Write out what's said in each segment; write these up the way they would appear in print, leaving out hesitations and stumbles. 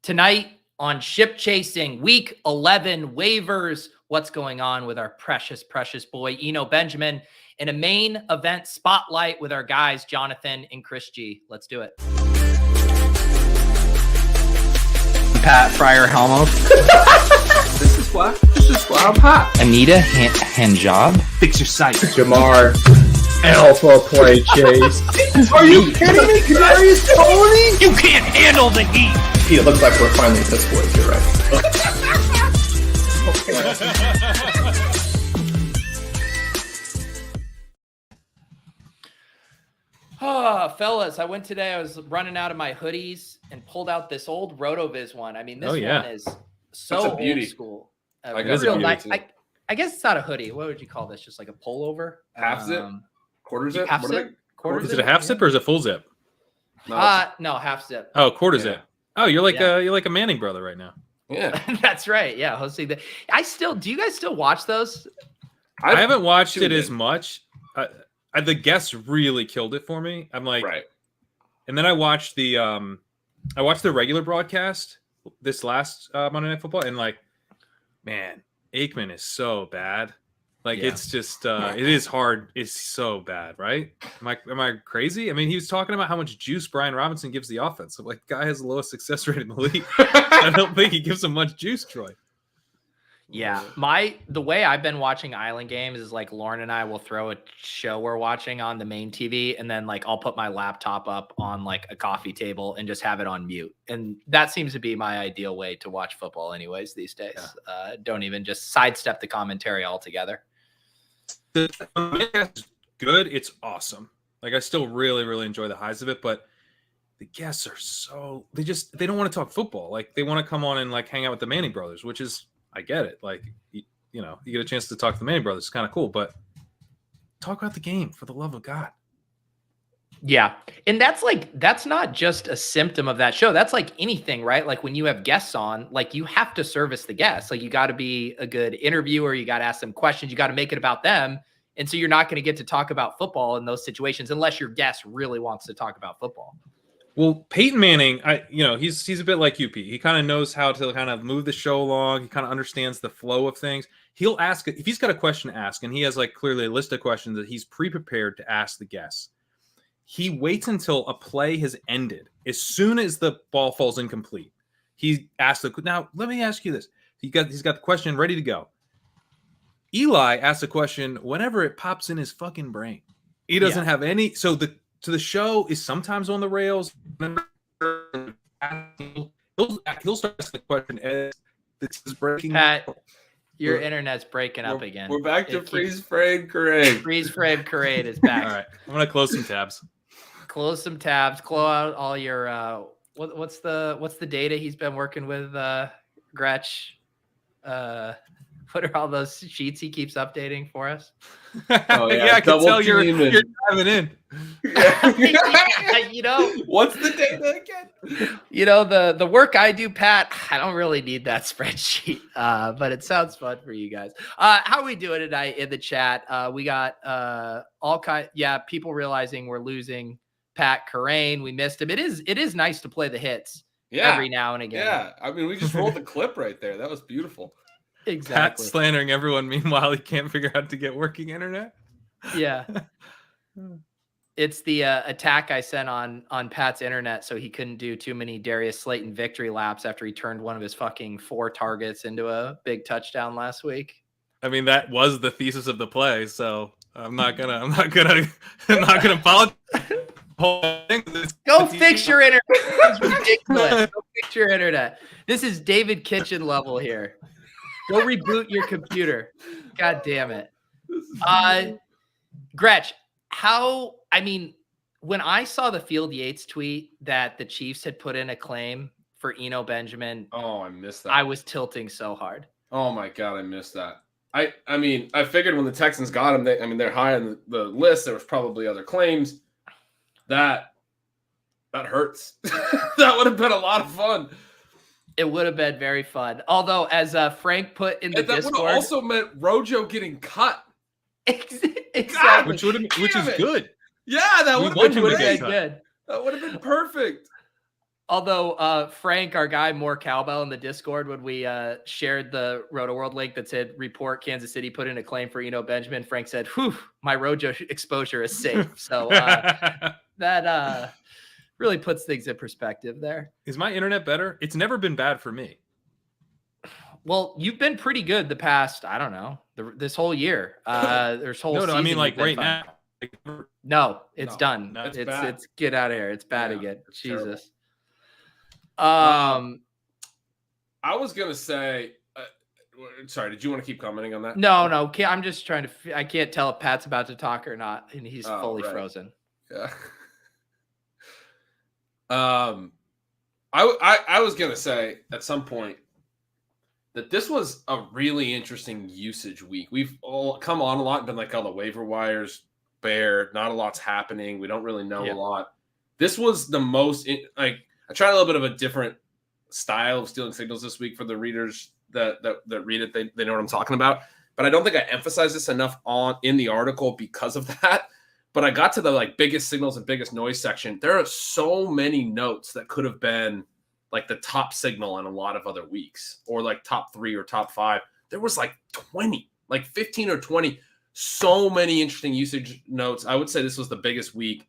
Tonight on Ship Chasing, Week 11 waivers, what's going on with our precious, precious boy, Eno Benjamin, in a main event spotlight with our guys, Jonathan and CGeee. Let's do it. Pat Fryer Helmo. This is why I'm hot. Anita Handjob. Fix your sight. Jamar. Alpha play chase. Are you kidding me? Kadarius Toney? You can't handle the heat. It looks like we're finally piss boys. You're right. Fellas, I went today. I was running out of my hoodies and pulled out this old RotoViz one. I mean, this one is so old school. Real nice. I guess it's not a hoodie. What would you call this? Just like a pullover? Half zip? Quarter zip? Half zip? Is it a half zip or is it full zip? No, half zip. Oh, quarter zip. Oh, you're like a Manning brother right now. Yeah, that's right. Yeah, hosting the. Do you guys still watch those? I haven't watched it as much. The guests really killed it for me. I'm like, right. And then I watched the regular broadcast this last Monday Night Football, and like, man, Aikman is so bad. Like it's just it is hard. It's so bad, right? Am I crazy? I mean, he was talking about how much juice Brian Robinson gives the offense. So, like, guy has the lowest success rate in the league. I don't think he gives him much juice, Troy. Yeah, the way I've been watching Island games is like Lauren and I will throw a show we're watching on the main TV, and then like I'll put my laptop up on like a coffee table and just have it on mute. And that seems to be my ideal way to watch football, anyways, these days. Yeah. Don't even just sidestep the commentary altogether. It's good. It's awesome. Like, I still really, really enjoy the highs of it, but the guests are they don't want to talk football. Like, they want to come on and like hang out with the Manning brothers, which is, I get it. Like, you get a chance to talk to the Manning brothers. It's kind of cool, but talk about the game for the love of God. Yeah. And that's not just a symptom of that show. That's like anything, right? Like when you have guests on, like you have to service the guests. Like you got to be a good interviewer. You got to ask them questions. You got to make it about them. And so you're not going to get to talk about football in those situations unless your guest really wants to talk about football. Well, Peyton Manning, he's a bit like UP. He kind of knows how to kind of move the show along. He kind of understands the flow of things. He'll ask if he's got a question to ask, and he has like clearly a list of questions that he's pre-prepared to ask the guests. He waits until a play has ended. As soon as the ball falls incomplete, he asks now, let me ask you this. He's got the question ready to go. Eli asks a question whenever it pops in his fucking brain. He doesn't have any. So the show is sometimes on the rails. He'll start asking the question as this is breaking. Pat, your internet's breaking up again. We're back to freeze frame parade. Freeze frame parade is back. All right, I'm gonna close some tabs. Close some tabs. Close out all your what's the data he's been working with, Gretch? What are all those sheets he keeps updating for us? Oh yeah, I can tell you're diving in. What's the data again? The work I do, Pat, I don't really need that spreadsheet, but it sounds fun for you guys. How are we doing tonight in the chat? We got people realizing we're losing Pat Kerrane. We missed him. It is nice to play the hits every now and again. Yeah, I mean, we just rolled the clip right there. That was beautiful. Exactly. Pat slandering everyone. Meanwhile, he can't figure out to get working internet. Yeah. It's the attack I sent on Pat's internet so he couldn't do too many Darius Slayton victory laps after he turned one of his fucking 4 targets into a big touchdown last week. I mean, that was the thesis of the play, so I'm not gonna apologize. Go fix your internet. It's ridiculous. Go fix your internet. This is David Kitchen level here. Go reboot your computer. God damn it. Gretch, when I saw the Field Yates tweet that the Chiefs had put in a claim for Eno Benjamin. Oh, I missed that. I was tilting so hard. Oh my God, I missed that. I figured when the Texans got him, they're high on the list. There was probably other claims. That hurts. That would have been a lot of fun. It would have been very fun. Although, as Frank put in the Discord, that would have also meant Rojo getting cut. Exactly. God, which is good. Yeah, that would have been good. That would have been perfect. Although Frank, our guy, more cowbell in the Discord, when we shared the Roto World link that said report Kansas City put in a claim for Eno Benjamin, Frank said, "Whew, my Rojo exposure is safe." So that really puts things in perspective there. Is my internet better? It's never been bad for me. Well, you've been pretty good the past, I don't know, this whole year. There's whole No, I mean, season like you've been right fine. now. No, it's No, done. that's It's bad. get out of here. It's bad Yeah, again. it's terrible. Jesus. I was gonna say, sorry. Did you want to keep commenting on that? No. I'm just trying to. I can't tell if Pat's about to talk or not, and he's fully right. frozen. Yeah. I was gonna say at some point that this was a really interesting usage week. We've all come on a lot and been like, oh, the waiver wires bare, not a lot's happening. We don't really know a lot. This was the most I tried a little bit of a different style of stealing signals this week for the readers that read it. They know what I'm talking about. But I don't think I emphasized this enough in the article because of that. But I got to the biggest signals and biggest noise section. There are so many notes that could have been like the top signal in a lot of other weeks, or like top 3 or top 5. There was 20, 15 or 20. So many interesting usage notes. I would say this was the biggest week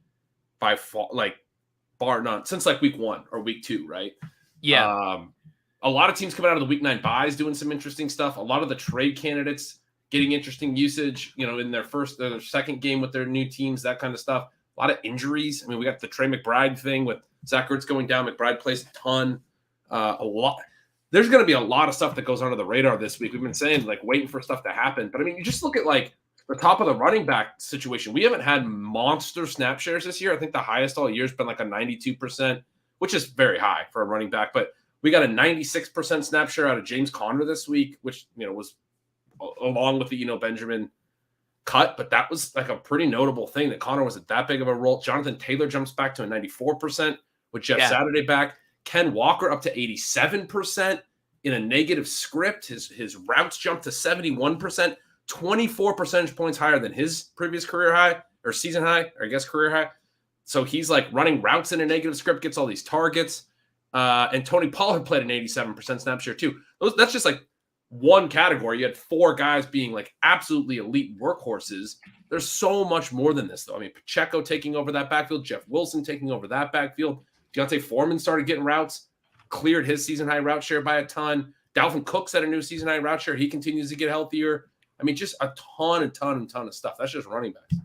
by far, bar none, since week 1 or week 2, right? Yeah. A lot of teams coming out of the week 9 buys doing some interesting stuff. A lot of the trade candidates getting interesting usage, in their second game with their new teams, that kind of stuff. A lot of injuries. I mean, we got the Trey McBride thing with Zach Ertz going down. McBride plays a ton. A lot. There's going to be a lot of stuff that goes under the radar this week. We've been saying waiting for stuff to happen. But I mean, you just look at the top of the running back situation. We haven't had monster snap shares this year. I think the highest all year has been a 92%, which is very high for a running back. But we got a 96% snap share out of James Conner this week, which was along with the Eno Benjamin cut, but that was a pretty notable thing that Conner wasn't that big of a role. Jonathan Taylor jumps back to a 94% with Jeff Saturday back. Ken Walker up to 87% in a negative script. His routes jumped to 71%, 24 percentage points higher than his previous career high or season high, or I guess career high. So he's running routes in a negative script, gets all these targets. And Tony Pollard played an 87% snap share too. That's just one category. You had 4 guys being absolutely elite workhorses. There's so much more than this, though. I mean, Pacheco taking over that backfield, Jeff Wilson taking over that backfield. Deontay Foreman started getting routes, cleared his season high route share by a ton. Dalvin Cook set a new season high route share. He continues to get healthier. I mean, just a ton of stuff. That's just running backs.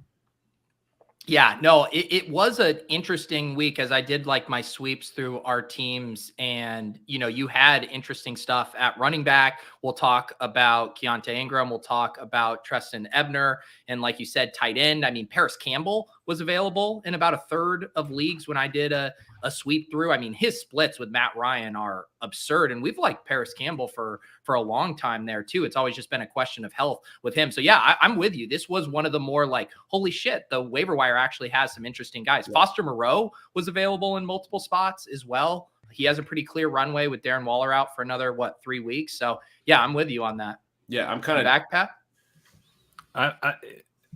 Yeah, no, it was an interesting week as I did my sweeps through our teams, and you had interesting stuff at running back. We'll talk about Keontay Ingram. We'll talk about Trestan Ebner, and like you said, tight end. I mean, Paris Campbell was available in about a third of leagues when I did a sweep through. I mean, his splits with Matt Ryan are absurd, and we've liked Paris Campbell for a long time there too. It's always just been a question of health with him. So yeah, I'm with you. This was one of the more holy shit, the waiver wire actually has some interesting guys. Yeah. Foster Moreau was available in multiple spots as well. He has a pretty clear runway with Darren Waller out for another 3 weeks. So yeah, I'm with you on that. Yeah, I'm kind of back, Pat.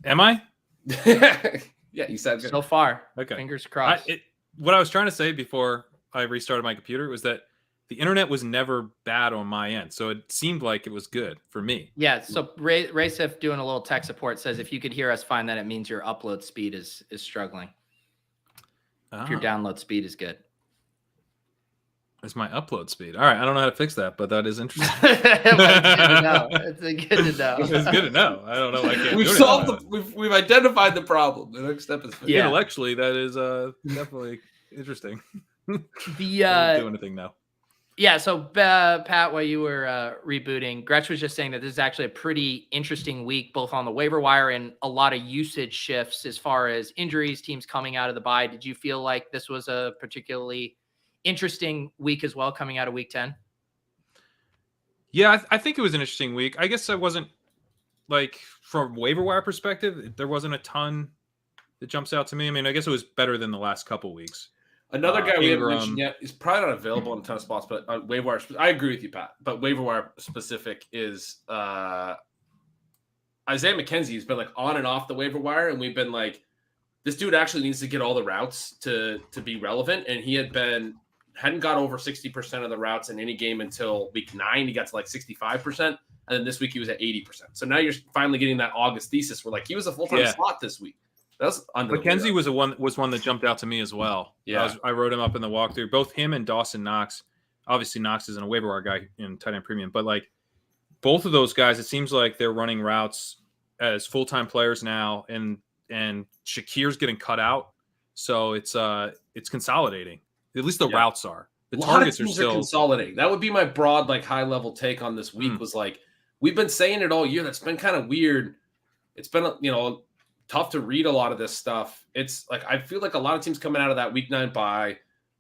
Am I? Yeah, you said good. So far. Okay. Fingers crossed. What I was trying to say before I restarted my computer was that the internet was never bad on my end. So it seemed like it was good for me. Yeah. So Racef doing a little tech support says, if you could hear us fine, then it means your upload speed is struggling. If your download speed is good. It's my upload speed. All right. I don't know how to fix that, but that is interesting. It's good to know. It's good to know. I don't know. I can't. We've solved we've identified the problem. The next step is intellectually, that is definitely interesting. Don't do anything now. Yeah, so Pat, while you were rebooting, Gretch was just saying that this is actually a pretty interesting week, both on the waiver wire and a lot of usage shifts as far as injuries, teams coming out of the bye. Did you feel like this was a particularly interesting week as well, coming out of week 10? Yeah, I think it was an interesting week. I guess I wasn't from waiver wire perspective, there wasn't a ton that jumps out to me. I mean, I guess it was better than the last couple weeks. Another guy we haven't mentioned yet is probably not available in a ton of spots, but waiver wire. I agree with you, Pat. But waiver wire specific is Isaiah McKenzie has been on and off the waiver wire, and we've been this dude actually needs to get all the routes to be relevant, and he had been hadn't got over 60% of the routes in any game until week 9. He got to like 65%. And then this week he was at 80%. So now you're finally getting that August thesis where like he was a full-time slot this week. That's McKenzie was one that jumped out to me as well. Yeah. I wrote him up in the walkthrough. Both him and Dawson Knox. Obviously, Knox isn't a waiver wire guy in tight end premium, but like both of those guys, it seems like they're running routes as full-time players now, and Shakir's getting cut out, so it's consolidating. At least the routes are. The targets are still consolidating. That would be my broad, like high-level take on this week. Was like we've been saying it all year. That's been kind of weird. It's been tough to read a lot of this stuff. It's like I feel like a lot of teams coming out of that week 9 bye.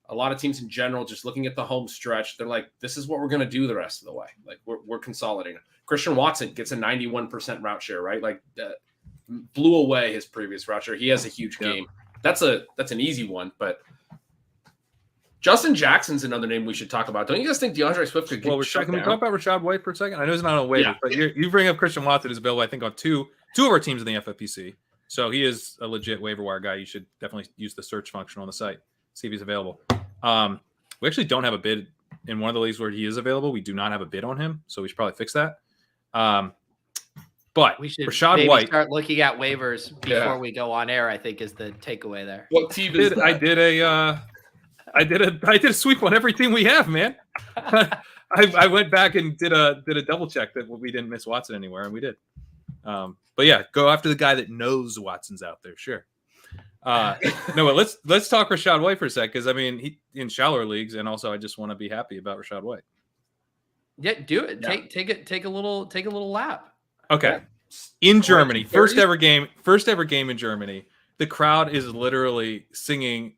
A lot of teams in general, just looking at the home stretch, they're like, this is what we're going to do the rest of the way. Like, we're consolidating. Christian Watson gets a 91% route share, right? Like, blew away his previous route share. He has a huge game. That's an easy one, but Justin Jackson's another name we should talk about. Don't you guys think DeAndre Swift could get shut Can we down? talk about Rashad White for a second? I know he's not on a waiver, but you bring up Christian Watson is available, I think, on two of our teams in the FFPC. So he is a legit waiver wire guy. You should definitely use the search function on the site. See if he's available. We actually don't have a bid in one of the leagues where he is available. We do not have a bid on him, so we should probably fix that. But we should Rashad White start looking at waivers before we go on air. I think is the takeaway there. What team is that? I did a sweep on every team we have, man. I went back and did a double check that we didn't miss Watson anywhere, and we did. But yeah, go after the guy that knows Watson's out there. Sure. No, but let's talk Rashad White for a sec, because I mean he in shallower leagues, and also I just want to be happy about Rashad White. Yeah, do it. Yeah. Take a little lap. Okay. In Germany, first ever game in Germany. The crowd is literally singing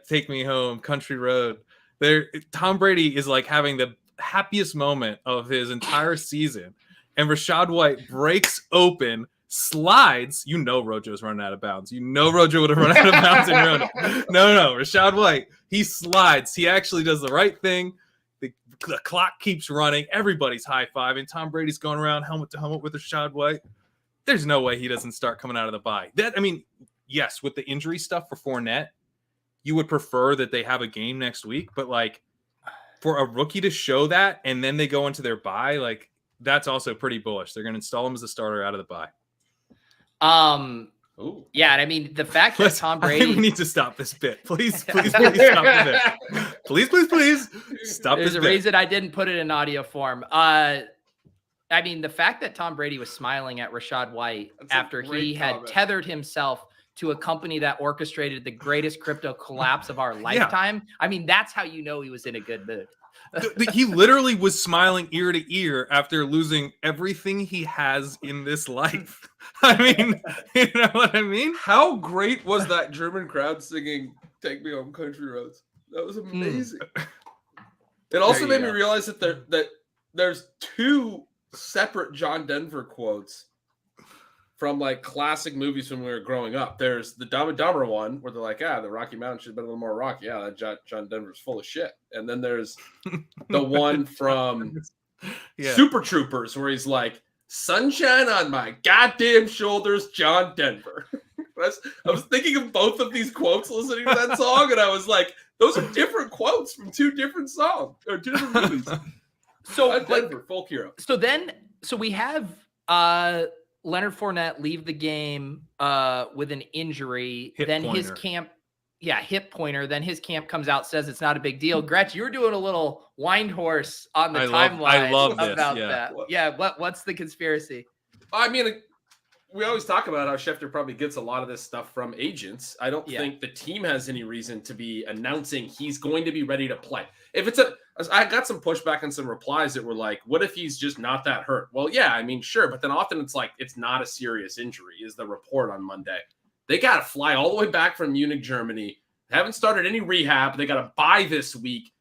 "Take Me Home, Country Road." Tom Brady is like having the happiest moment of his entire season, and Rashad White breaks open. Slides, Rojo's running out of bounds. Rojo would have run out of bounds in Rojo. No, Rashad White, he slides. He actually does the right thing. The clock keeps running. Everybody's high-fiving. Tom Brady's going around helmet to helmet with Rashad White. There's no way he doesn't start coming out of the bye. Yes, with the injury stuff for Fournette, you would prefer that they have a game next week, but like for a rookie to show that and then they go into their bye, like that's also pretty bullish. They're going to install him as a starter out of the bye. Yeah, I mean the fact that Tom Brady. I think we need to stop this bit. Please stop the bit. Please stop There's this bit. There's a reason I didn't put it in audio form. I mean the fact that Tom Brady was smiling at Rashad White after he had tethered himself to a company that orchestrated the greatest crypto collapse of our lifetime. I mean that's how you know he was in a good mood. He literally was smiling ear to ear after losing everything he has in this life. I mean, you know what I mean? How great was that German crowd singing "Take Me Home, Country Roads"? That was amazing. It also made me realize that there's two separate John Denver quotes from like classic movies when we were growing up. There's the Dumb and Dumber one where they're like, the Rocky Mountain should have been a little more rocky. Yeah, that John Denver's full of shit. And then there's the one from Super Troopers where he's like, sunshine on my goddamn shoulders, John Denver. I was thinking of both of these quotes listening to that song, and I was like, those are different quotes from two different songs or two different movies. So Denver, folk hero. So we have Leonard Fournette leave the game with an injury. His camp, hip pointer. Then his camp comes out, says it's not a big deal. Gretch, you were doing a little wind horse on the timeline. I love this. About that. Yeah, what's the conspiracy? I mean, we always talk about how Schefter probably gets a lot of this stuff from agents. I don't think the team has any reason to be announcing he's going to be ready to play. I got some pushback and some replies that were like, what if he's just not that hurt? Well, yeah, I mean, sure. But then often it's like, it's not a serious injury is the report on Monday. They got to fly all the way back from Munich, Germany. They haven't started any rehab. They got to bye this week.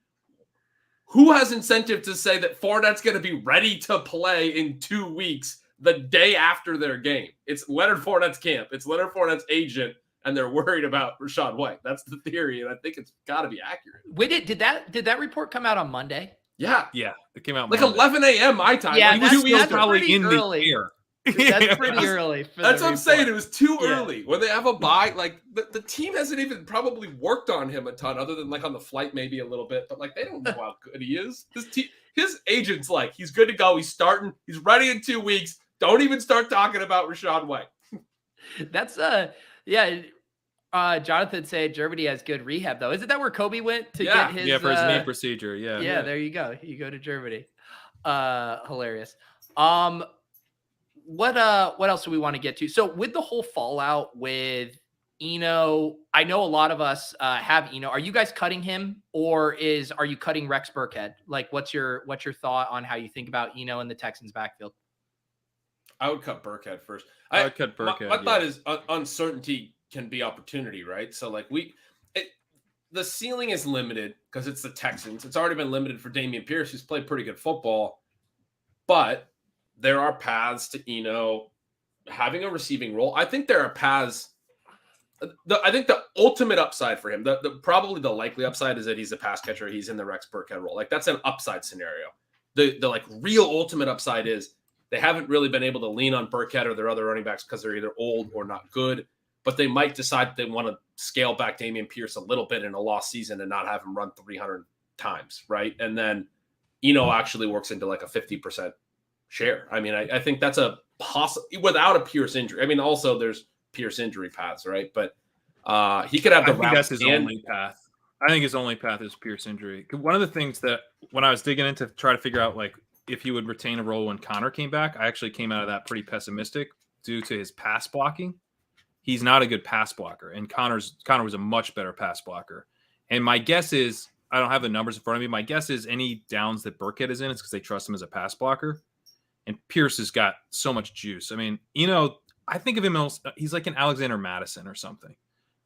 Who has incentive to say that Fournette's going to be ready to play in 2 weeks the day after their game? It's Leonard Fournette's camp. It's Leonard Fournette's agent. And they're worried about Rashad White. That's the theory, and I think it's got to be accurate. Did that report come out on Monday? Yeah, it came out like Monday. 11 a.m. my time. Yeah, like he was still probably in early. the air. That's pretty early. That's what I'm saying. It was too Yeah. early. When they have a bye, like the team hasn't even probably worked on him a ton, other than like on the flight maybe a little bit. But like they don't know how good he is. His agent's like, he's good to go. He's starting. He's ready in 2 weeks. Don't even start talking about Rashad White. That's yeah. Jonathan said Germany has good rehab though. Isn't that where Kobe went to get his? Yeah, for his knee procedure. Yeah, there you go. You go to Germany. Hilarious. What else do we want to get to? So with the whole fallout with Eno, I know a lot of us have Eno. Are you guys cutting him, or are you cutting Rex Burkhead? Like, what's your thought on how you think about Eno in the Texans backfield? I would cut Burkhead first. I would cut Burkhead. My thought is uncertainty can be opportunity, right? So like the ceiling is limited because it's the Texans. It's already been limited for Dameon Pierce, who's played pretty good football, but there are paths to Eno having a receiving role. I think there are paths. I think the ultimate upside for him, probably the likely upside is that he's a pass catcher. He's in the Rex Burkhead role. Like that's an upside scenario. The like real ultimate upside is they haven't really been able to lean on Burkhead or their other running backs because they're either old or not good. But they might decide they want to scale back Dameon Pierce a little bit in a lost season and not have him run 300 times, right? And then Eno actually works into like a 50% share. I mean, I think that's a without a Pierce injury. I mean, also there's Pierce injury paths, right? But he could have the I think that's his only path. I think his only path is Pierce injury. One of the things that when I was digging into try to figure out like if he would retain a role when Connor came back, I actually came out of that pretty pessimistic due to his pass blocking. He's not a good pass blocker, and Connor was a much better pass blocker. And my guess is, I don't have the numbers in front of me. My guess is any downs that Burkhead is in, it's because they trust him as a pass blocker. And Pierce has got so much juice. I mean, I think of him as he's like an Alexander Madison or something.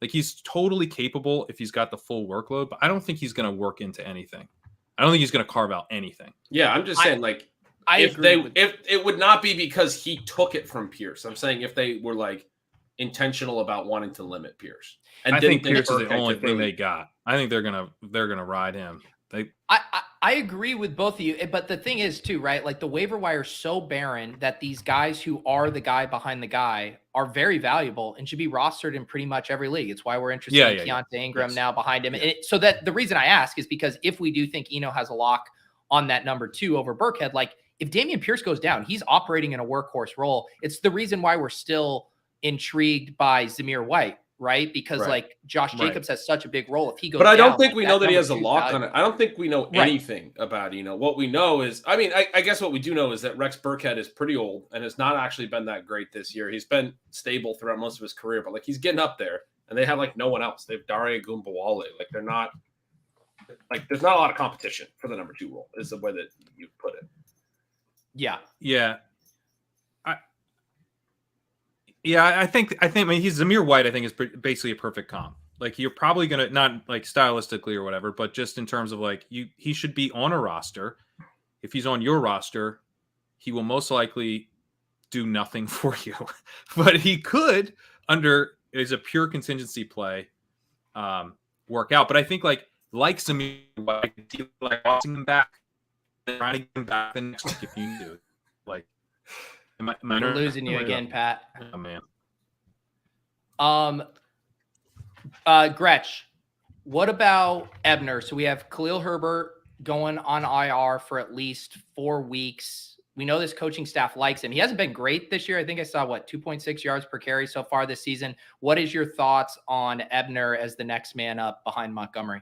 Like he's totally capable if he's got the full workload, but I don't think he's going to work into anything. I don't think he's going to carve out anything. Yeah, I'm just saying, like, if it would not be because he took it from Pierce. I'm saying if they were like intentional about wanting to limit Pierce. And I think Pierce is the only thing they got. I think they're gonna ride him. I agree with both of you, but the thing is too, right? Like the waiver wire is so barren that these guys who are the guy behind the guy are very valuable and should be rostered in pretty much every league. It's why we're interested in Keontay Ingram now behind him. So that the reason I ask is because if we do think Eno has a lock on that number 2 over Burkhead, like if Dameon Pierce goes down, he's operating in a workhorse role. It's the reason why we're still intrigued by Zamir White, right? Because like Josh Jacobs has such a big role. If he goes, but I don't down, think like, we know that he has a lock on it. I don't think we know anything about What we know is, I mean, I guess what we do know is that Rex Burkhead is pretty old and has not actually been that great this year. He's been stable throughout most of his career, but like he's getting up there, and they have like no one else. They have Dare Gumbawale. Like they're not like there's not a lot of competition for the number 2 role. Is the way that you put it. Yeah. I think I mean, he's Zamir White. I think is basically a perfect comp. Like you're probably gonna not like stylistically or whatever, but just in terms of like he should be on a roster. If he's on your roster, he will most likely do nothing for you, but he could is a pure contingency play work out. But I think like Zamir White, like watching him back, trying to get him back the next week if you do like. Am I losing you again, Pat? Oh man. Gretch, what about Ebner? So we have Khalil Herbert going on IR for at least 4 weeks. We know this coaching staff likes him. He hasn't been great this year. I think I saw 2.6 yards per carry so far this season. What is your thoughts on Ebner as the next man up behind Montgomery?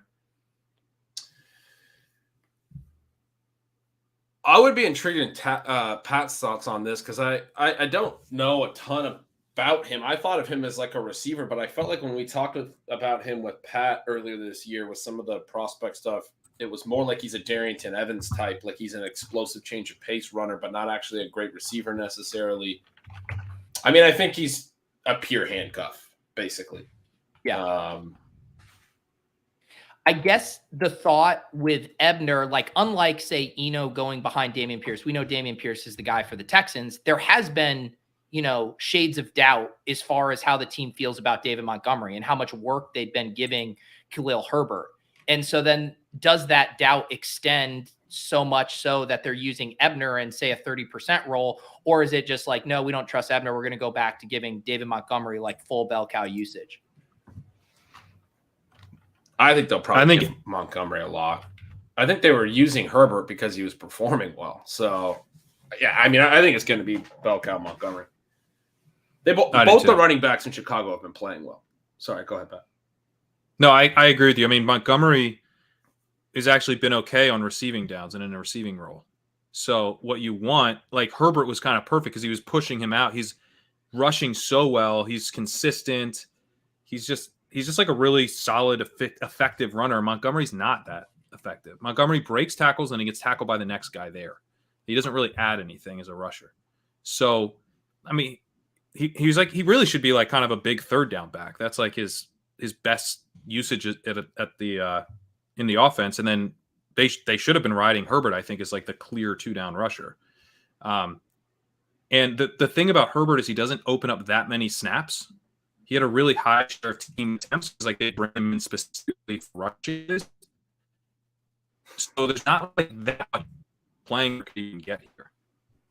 I would be intrigued in Pat's thoughts on this because I don't know a ton about him. I thought of him as like a receiver, but I felt like when we talked about him with Pat earlier this year with some of the prospect stuff, it was more like he's a Darrington Evans type, like he's an explosive change of pace runner, but not actually a great receiver necessarily. I mean, I think he's a pure handcuff, basically. Yeah. I guess the thought with Ebner, like unlike say Eno going behind Dameon Pierce, we know Dameon Pierce is the guy for the Texans. There has been, shades of doubt as far as how the team feels about David Montgomery and how much work they've been giving Khalil Herbert. And so then does that doubt extend so much so that they're using Ebner in, say, a 30% role? Or is it just like, no, we don't trust Ebner, we're going to go back to giving David Montgomery like full bell cow usage? I think they'll probably give Montgomery a lot. I think they were using Herbert because he was performing well. So, yeah, I mean, I think it's going to be bell cow Montgomery. Both the running backs in Chicago have been playing well. Sorry, go ahead, Pat. No, I agree with you. I mean, Montgomery has actually been okay on receiving downs and in a receiving role. So what you want, like Herbert was kind of perfect because he was pushing him out. He's rushing so well. He's consistent. He's just like a really solid, effective runner. Montgomery's not that effective. Montgomery breaks tackles and he gets tackled by the next guy there. He doesn't really add anything as a rusher. So, I mean, he really should be like kind of a big third down back. That's like his best usage at the in the offense. And then they should have been riding Herbert, I think, is like the clear 2-down rusher. And the thing about Herbert is he doesn't open up that many snaps. He had a really high share of team attempts because like they bring him in specifically for rushes. So there's not like that much playing you can get here.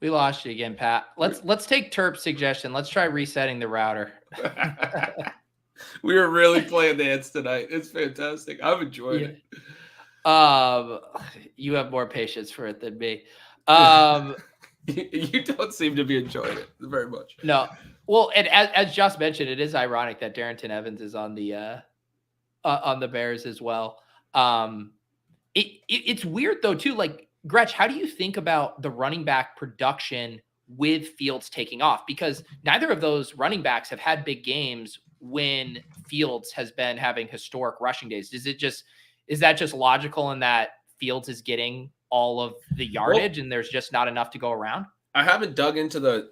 We lost you again, Pat. Let's take Terp's suggestion. Let's try resetting the router. We were really playing dance tonight. It's fantastic. I'm enjoying it. You have more patience for it than me. You don't seem to be enjoying it very much. No. Well, and as Josh mentioned, it is ironic that Darrington Evans is on the Bears as well. It's weird though too. Like, Gretch, how do you think about the running back production with Fields taking off? Because neither of those running backs have had big games when Fields has been having historic rushing days. Is that just logical in that Fields is getting all of the yardage and there's just not enough to go around? I haven't dug into the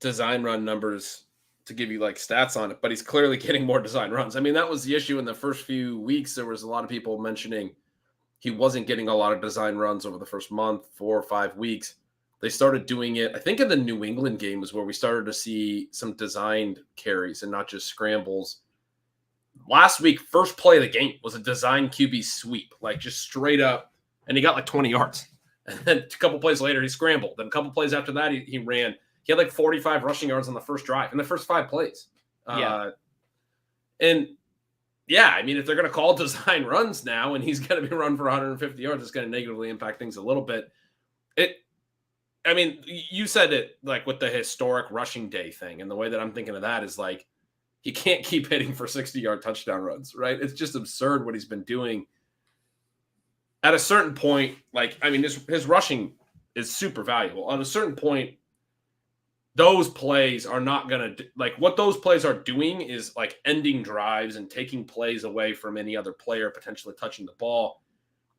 design run numbers to give you like stats on it, but he's clearly getting more design runs. I mean, that was the issue in the first few weeks. There was a lot of people mentioning he wasn't getting a lot of design runs over the first month, 4 or 5 weeks. They started doing it. I think in the New England game was where we started to see some designed carries and not just scrambles. Last week, first play of the game was a designed QB sweep, like just straight up, and he got like 20 yards. And then a couple plays later, he scrambled. Then a couple plays after that, he ran. He had like 45 rushing yards on the first drive in the first 5 plays. And yeah, I mean, if they're going to call design runs now and he's going to be run for 150 yards, it's going to negatively impact things a little bit. I mean, you said it like with the historic rushing day thing. And the way that I'm thinking of that is like, he can't keep hitting for 60-yard touchdown runs, right? It's just absurd what he's been doing. At a certain point, like, I mean, his rushing is super valuable. At a certain point, those plays are not going to, like, what those plays are doing is like ending drives and taking plays away from any other player potentially touching the ball.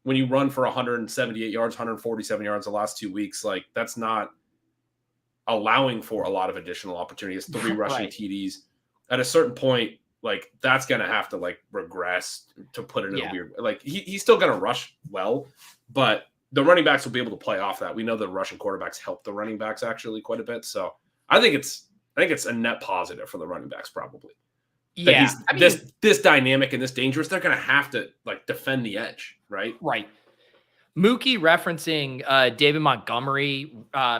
When you run for 178 yards, 147 yards the last 2 weeks, like, that's not allowing for a lot of additional opportunities. 3 rushing TDs. At a certain point, like, that's going to have to like regress to put it in a weird, like, he's still going to rush well, but the running backs will be able to play off that. We know the rushing quarterbacks help the running backs actually quite a bit. So I think it's a net positive for the running backs probably. Yeah. I mean, this dynamic and this dangerous, they're going to have to like defend the edge, right? Right. Mookie referencing David Montgomery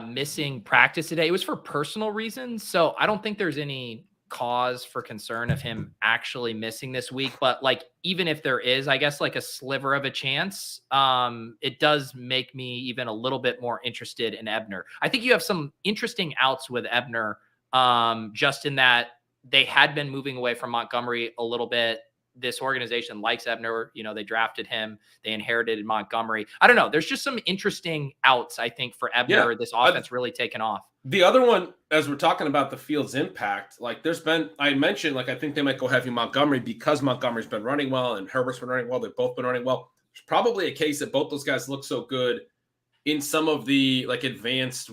missing practice today. It was for personal reasons. So I don't think there's any cause for concern of him actually missing this week. But like, even if there is, I guess, like a sliver of a chance, it does make me even a little bit more interested in Ebner. I think you have some interesting outs with Ebner, just in that they had been moving away from Montgomery a little bit. This organization likes Ebner. You know, they drafted him. They inherited Montgomery. I don't know. There's just some interesting outs, I think, for Ebner. Yeah, this offense really taken off. The other one, as we're talking about the Fields' impact, like I mentioned, like, I think they might go heavy Montgomery because Montgomery's been running well and Herbert's been running well. They've both been running well. There's probably a case that both those guys look so good in some of the like advanced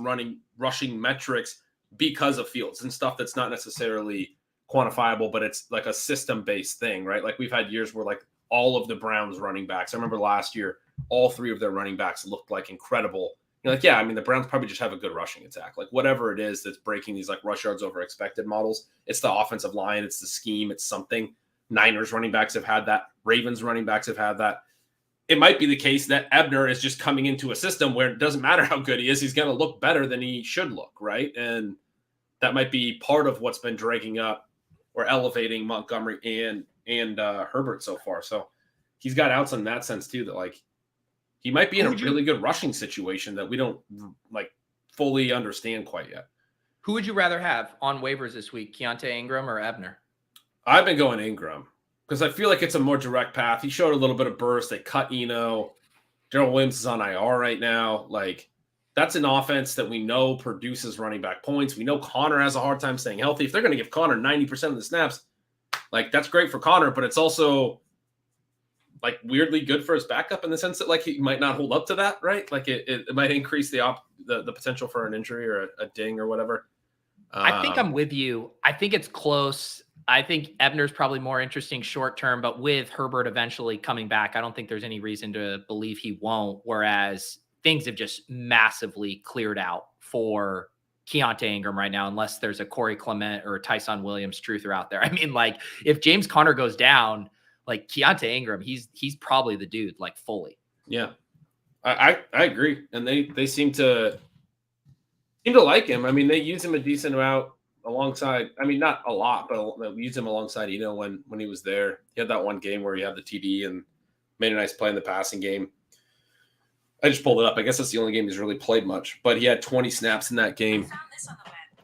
rushing metrics because of Fields and stuff that's not necessarily quantifiable, but it's like a system-based thing, right? Like, we've had years where like all of the Browns running backs, I remember last year, all 3 of their running backs looked like incredible. You're like, yeah, I mean, the Browns probably just have a good rushing attack. Like, whatever it is that's breaking these like rush yards over expected models, it's the offensive line, it's the scheme, it's something. Niners running backs have had that. Ravens running backs have had that. it might be the case that Ebner is just coming into a system where it doesn't matter how good he is, he's going to look better than he should look, right? And that might be part of what's been dragging up or elevating Montgomery and Herbert so far. So he's got outs in that sense too, that like he might be in a really good rushing situation that we don't like fully understand quite yet. Who would you rather have on waivers this week, Keontay Ingram or Ebner? I've been going Ingram because I feel like it's a more direct path. He showed a little bit of burst. They cut Eno. Darrell Williams is on IR right now. Like, that's an offense that we know produces running back points. We know Connor has a hard time staying healthy. If they're going to give Connor 90% of the snaps, like, that's great for Connor, but it's also like weirdly good for his backup in the sense that like he might not hold up to that, right? Like it might increase the potential for an injury or a ding or whatever. I think I'm with you. I think it's close. I think Ebner's probably more interesting short term, but with Herbert eventually coming back, I don't think there's any reason to believe he won't. Whereas things have just massively cleared out for Keontay Ingram right now, unless there's a Corey Clement or Tyson Williams truther out there. I mean, like if James Conner goes down, like Keontay Ingram, he's probably the dude, like fully. Yeah, I agree, and they seem to like him. I mean, they use him a decent amount alongside. I mean, not a lot, but they used him alongside Eno when he was there. He had that one game where he had the TD and made a nice play in the passing game. I just pulled it up. I guess that's the only game he's really played much, but he had 20 snaps in that game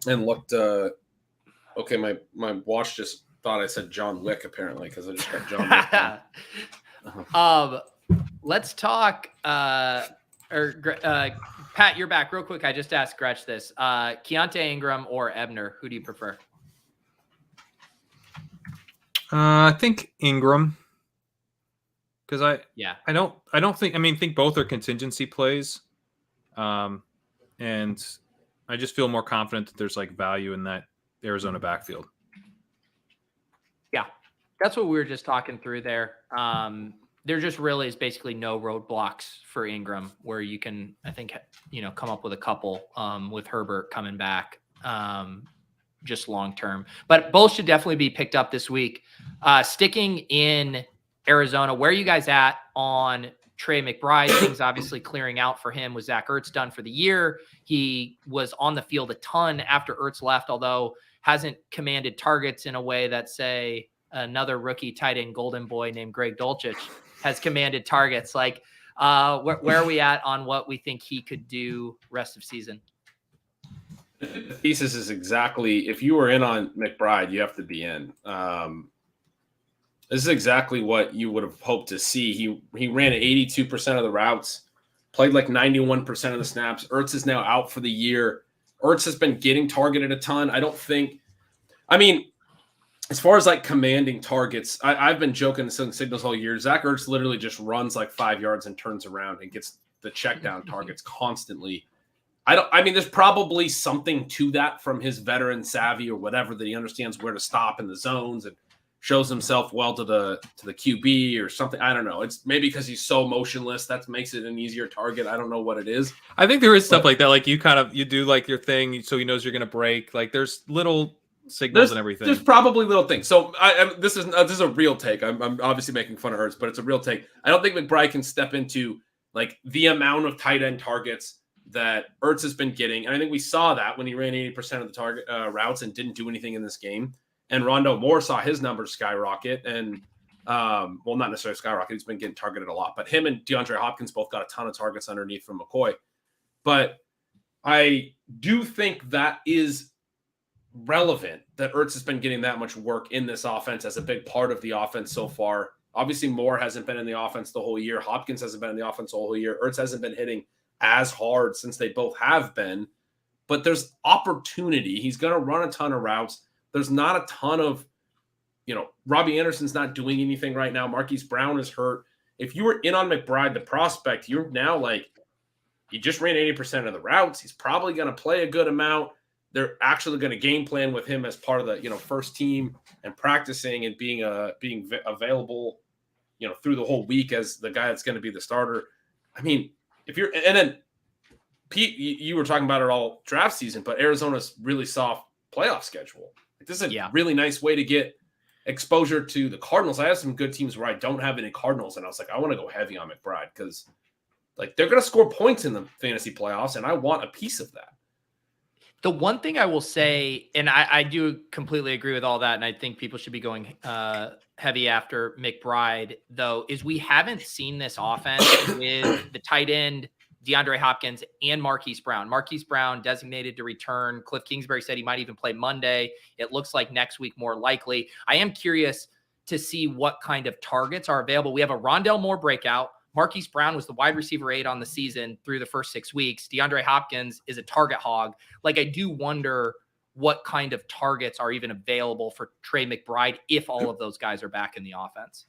and looked. Okay, my watch just thought I said John Wick apparently because I just got John Wick. Let's talk. Pat, you're back real quick. I just asked Gretch this. Keontay Ingram or Ebner, who do you prefer? I think Ingram. Because I don't think both are contingency plays. And I just feel more confident that there's like value in that Arizona backfield. Yeah, that's what we were just talking through there. There just really is basically no roadblocks for Ingram where you can, I think, come up with a couple with Herbert coming back just long term. But both should definitely be picked up this week. Sticking in Arizona, where are you guys at on Trey McBride? Things obviously clearing out for him. Was Zach Ertz done for the year? He was on the field a ton after Ertz left, although hasn't commanded targets in a way that, say, another rookie tight end golden boy named Greg Dulcich has commanded targets. Like, where are we at on what we think he could do rest of season? The thesis is exactly, if you were in on McBride, you have to be in. This is exactly what you would have hoped to see. He ran 82% of the routes, played like 91% of the snaps. Ertz is now out for the year. Ertz has been getting targeted a ton. As far as like commanding targets, I've been joking the signals all year. Zach Ertz literally just runs like 5 yards and turns around and gets the check down targets constantly. There's probably something to that from his veteran savvy or whatever, that he understands where to stop in the zones and shows himself well to the QB or something. I don't know. It's maybe because he's so motionless that makes it an easier target. I don't know what it is. I think there is stuff like that. Like you do like your thing so he knows you're going to break. Like there's little signals and everything. There's probably little things. So this is a real take. I'm obviously making fun of Ertz, but it's a real take. I don't think McBride can step into like the amount of tight end targets that Ertz has been getting. And I think we saw that when he ran 80% of the target routes and didn't do anything in this game. And Rondale Moore saw his numbers skyrocket and, not necessarily skyrocket. He's been getting targeted a lot, but him and DeAndre Hopkins both got a ton of targets underneath from McCoy. But I do think that is relevant that Ertz has been getting that much work in this offense as a big part of the offense so far. Obviously, Moore hasn't been in the offense the whole year. Hopkins hasn't been in the offense the whole year. Ertz hasn't been hitting as hard since they both have been. But there's opportunity. He's going to run a ton of routes. There's not a ton of, Robbie Anderson's not doing anything right now. Marquise Brown is hurt. If you were in on McBride, the prospect, you're now like, he just ran 80% of the routes. He's probably going to play a good amount. They're actually going to game plan with him as part of the, first team and practicing and being available, through the whole week as the guy that's going to be the starter. I mean, and then Pete, you were talking about it all draft season, but Arizona's really soft playoff schedule. This is a really nice way to get exposure to the Cardinals. I have some good teams where I don't have any Cardinals, and I was like, I want to go heavy on McBride because like they're going to score points in the fantasy playoffs, and I want a piece of that. The one thing I will say, and I do completely agree with all that, and I think people should be going heavy after McBride, though, is we haven't seen this offense with the tight end, DeAndre Hopkins, and Marquise Brown. Marquise Brown designated to return. Cliff Kingsbury said he might even play Monday. It looks like next week more likely. I am curious to see what kind of targets are available. We have a Rondale Moore breakout. Marquise Brown was the wide receiver 8 on the season through the first 6 weeks. DeAndre Hopkins is a target hog. Like, I do wonder what kind of targets are even available for Trey McBride if all of those guys are back in the offense.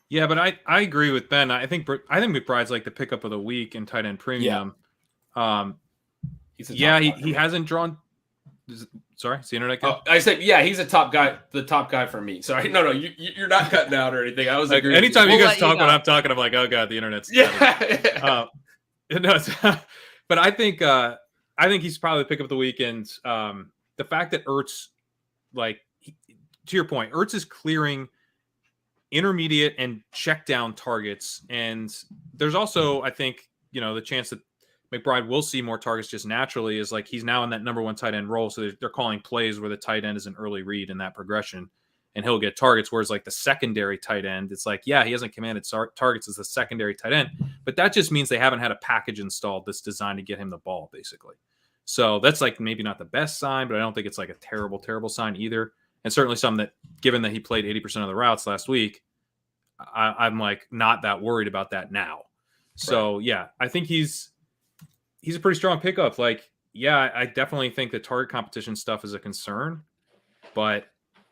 Yeah, but I agree with Ben. I think McBride's like the pickup of the week in tight end premium. He hasn't drawn. Sorry, is the internet good? I said, yeah, he's a top guy, the top guy for me. Sorry, no, you're not cutting out or anything. I was like, anytime you guys talk when I'm talking, I'm like, oh god, the internet's no, but I think he's probably the pick of the weekend. The fact that Ertz, like, to your point, Ertz is clearing intermediate and check down targets, and there's also, I think, the chance that McBride will see more targets just naturally is like he's now in that number 1 tight end role. So they're calling plays where the tight end is an early read in that progression and he'll get targets. Whereas like the secondary tight end, it's like, yeah, he hasn't commanded targets as the secondary tight end, but that just means they haven't had a package installed that's designed to get him the ball basically. So that's like maybe not the best sign, but I don't think it's like a terrible, terrible sign either. And certainly something that, given that he played 80% of the routes last week, I'm like not that worried about that now. So yeah, I think he's a pretty strong pickup. Like, yeah, I definitely think the target competition stuff is a concern, but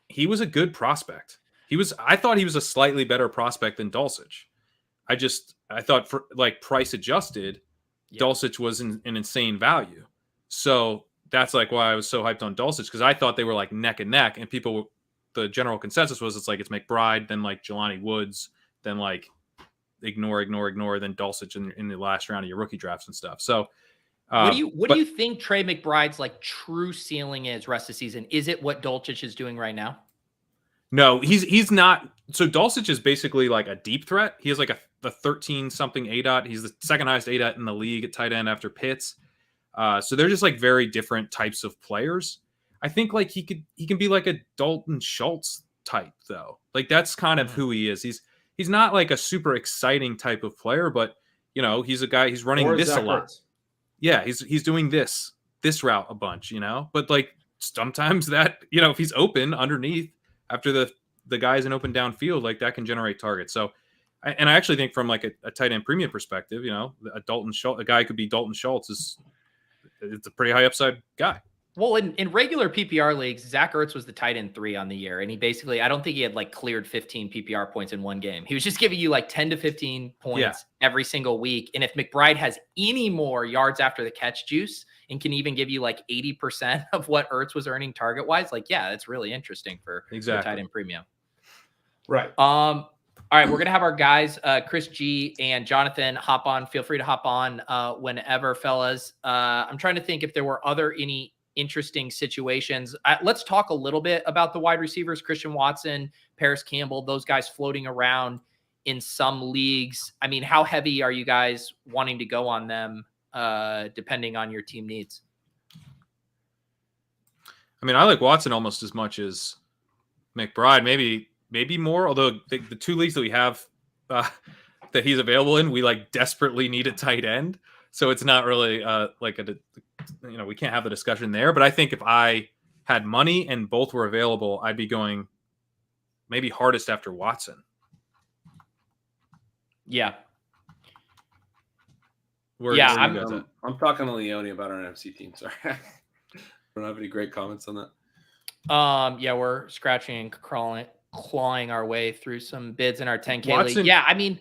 he was a good prospect. I thought he was a slightly better prospect than Dulcich. I thought for like price adjusted, Dulcich was an insane value. So that's like why I was so hyped on Dulcich, because I thought they were like neck and neck, and the general consensus was it's McBride, then like Jelani Woods, then like ignore, then Dulcich in the last round of your rookie drafts and stuff. So what do you think Trey McBride's like true ceiling is rest of the season? Is it what Dulcich is doing right now? No, he's not. So Dulcich is basically like a deep threat. He has like a 13 something ADOT. He's the second highest ADOT in the league at tight end after Pitts. So they're just like very different types of players. I think like he can be like a Dalton Schultz type though. Like that's kind of who he is. He's not like a super exciting type of player, but he's a guy, he's running this a lot. Yeah, he's doing this route a bunch, but like sometimes that, if he's open underneath after the guy's in open downfield, like that can generate targets. So, I actually think from like a tight end premium perspective, a guy could be Dalton Schultz it's a pretty high upside guy. Well, in regular PPR leagues, Zach Ertz was the tight end 3 on the year. And he basically, I don't think he had like cleared 15 PPR points in one game. He was just giving you like 10 to 15 points every single week. And if McBride has any more yards after the catch juice and can even give you like 80% of what Ertz was earning target wise, like, yeah, that's really interesting for tight end premium. Right. All right, we're going to have our guys, Chris G and Jonathan, hop on. Feel free to hop on whenever, fellas. I'm trying to think if there were any interesting situations. Let's talk a little bit about the wide receivers, Christian Watson, Paris Campbell, those guys floating around in some leagues. I mean, how heavy are you guys wanting to go on them depending on your team needs? I mean, I like Watson almost as much as McBride, maybe more, although the 2 leagues that we have that he's available in, we like desperately need a tight end. So it's not really like we can't have the discussion there. But I think if I had money and both were available, I'd be going maybe hardest after Watson. Yeah. I'm talking to Leone about our NFC team. Sorry. I don't have any great comments on that. Yeah, we're scratching and clawing our way through some bids in our 10K Watson, league. Yeah, I mean,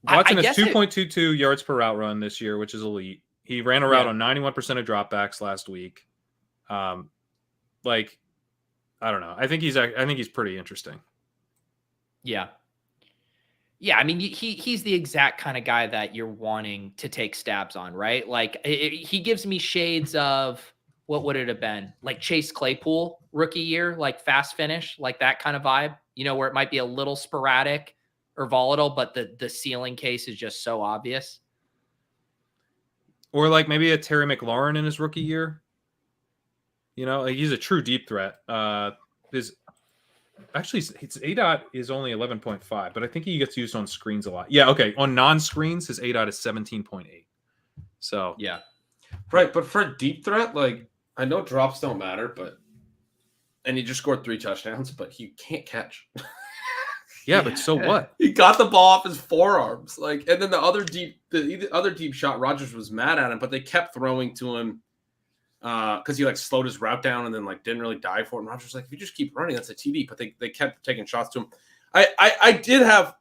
Watson has 2.22 yards per route run this year, which is elite. He ran a route on 91% of dropbacks last week. Like, I don't know. I think he's pretty interesting. Yeah. Yeah, I mean, he's the exact kind of guy that you're wanting to take stabs on, right? Like, he gives me shades of what would it have been? Like Chase Claypool rookie year, like fast finish, like that kind of vibe, where it might be a little sporadic or volatile, but the ceiling case is just so obvious. Or like maybe a Terry McLaurin in his rookie year. Like he's a true deep threat. His ADOT is only 11.5, but I think he gets used on screens a lot. Yeah, okay. On non-screens, his ADOT is 17.8. So yeah. Right, but for a deep threat, like I know drops don't matter, and he just scored 3 touchdowns, but he can't catch. Yeah, but so what? He got the ball off his forearms, and then the other deep shot, Rodgers was mad at him, but they kept throwing to him because he slowed his route down and then didn't really dive for it. And Rodgers was like, if you just keep running, that's a TD. But they kept taking shots to him. I did have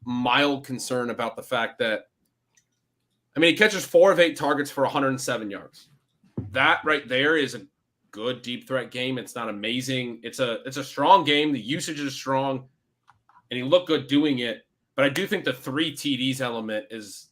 mild concern about the fact that, he catches 4 of 8 targets for 107 yards. That right there is a good deep threat game. It's not amazing. It's a strong game. The usage is strong. And he looked good doing it, but I do think the 3 TDs element is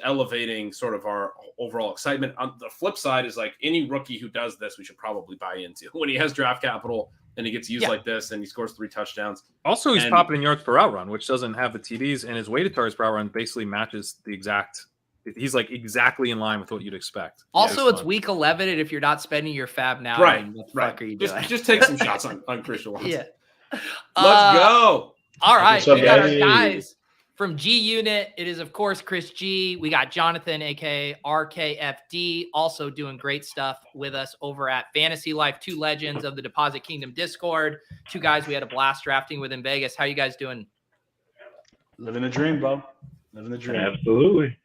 elevating sort of our overall excitement. On the flip side is any rookie who does this, we should probably buy into when he has draft capital and he gets used like this and he scores 3 touchdowns. Also, he's popping in yards per route run, which doesn't have the TDs, and his weighted targets per route run basically matches the exact. He's exactly in line with what you'd expect. Also, it's week 11, and if you're not spending your fab now, right? what the fuck are you doing? Just take some shots on Christian Watson. Yeah. Let's go. All right, up, we got our guys? guys from G Unit. It is, of course, Chris G. We got Jonathan, aka RKFD, also doing great stuff with us over at Fantasy Life. 2 legends of the Deposit Kingdom Discord. 2 guys we had a blast drafting with in Vegas. How you guys doing? Living the dream, bro. Living the dream. Absolutely.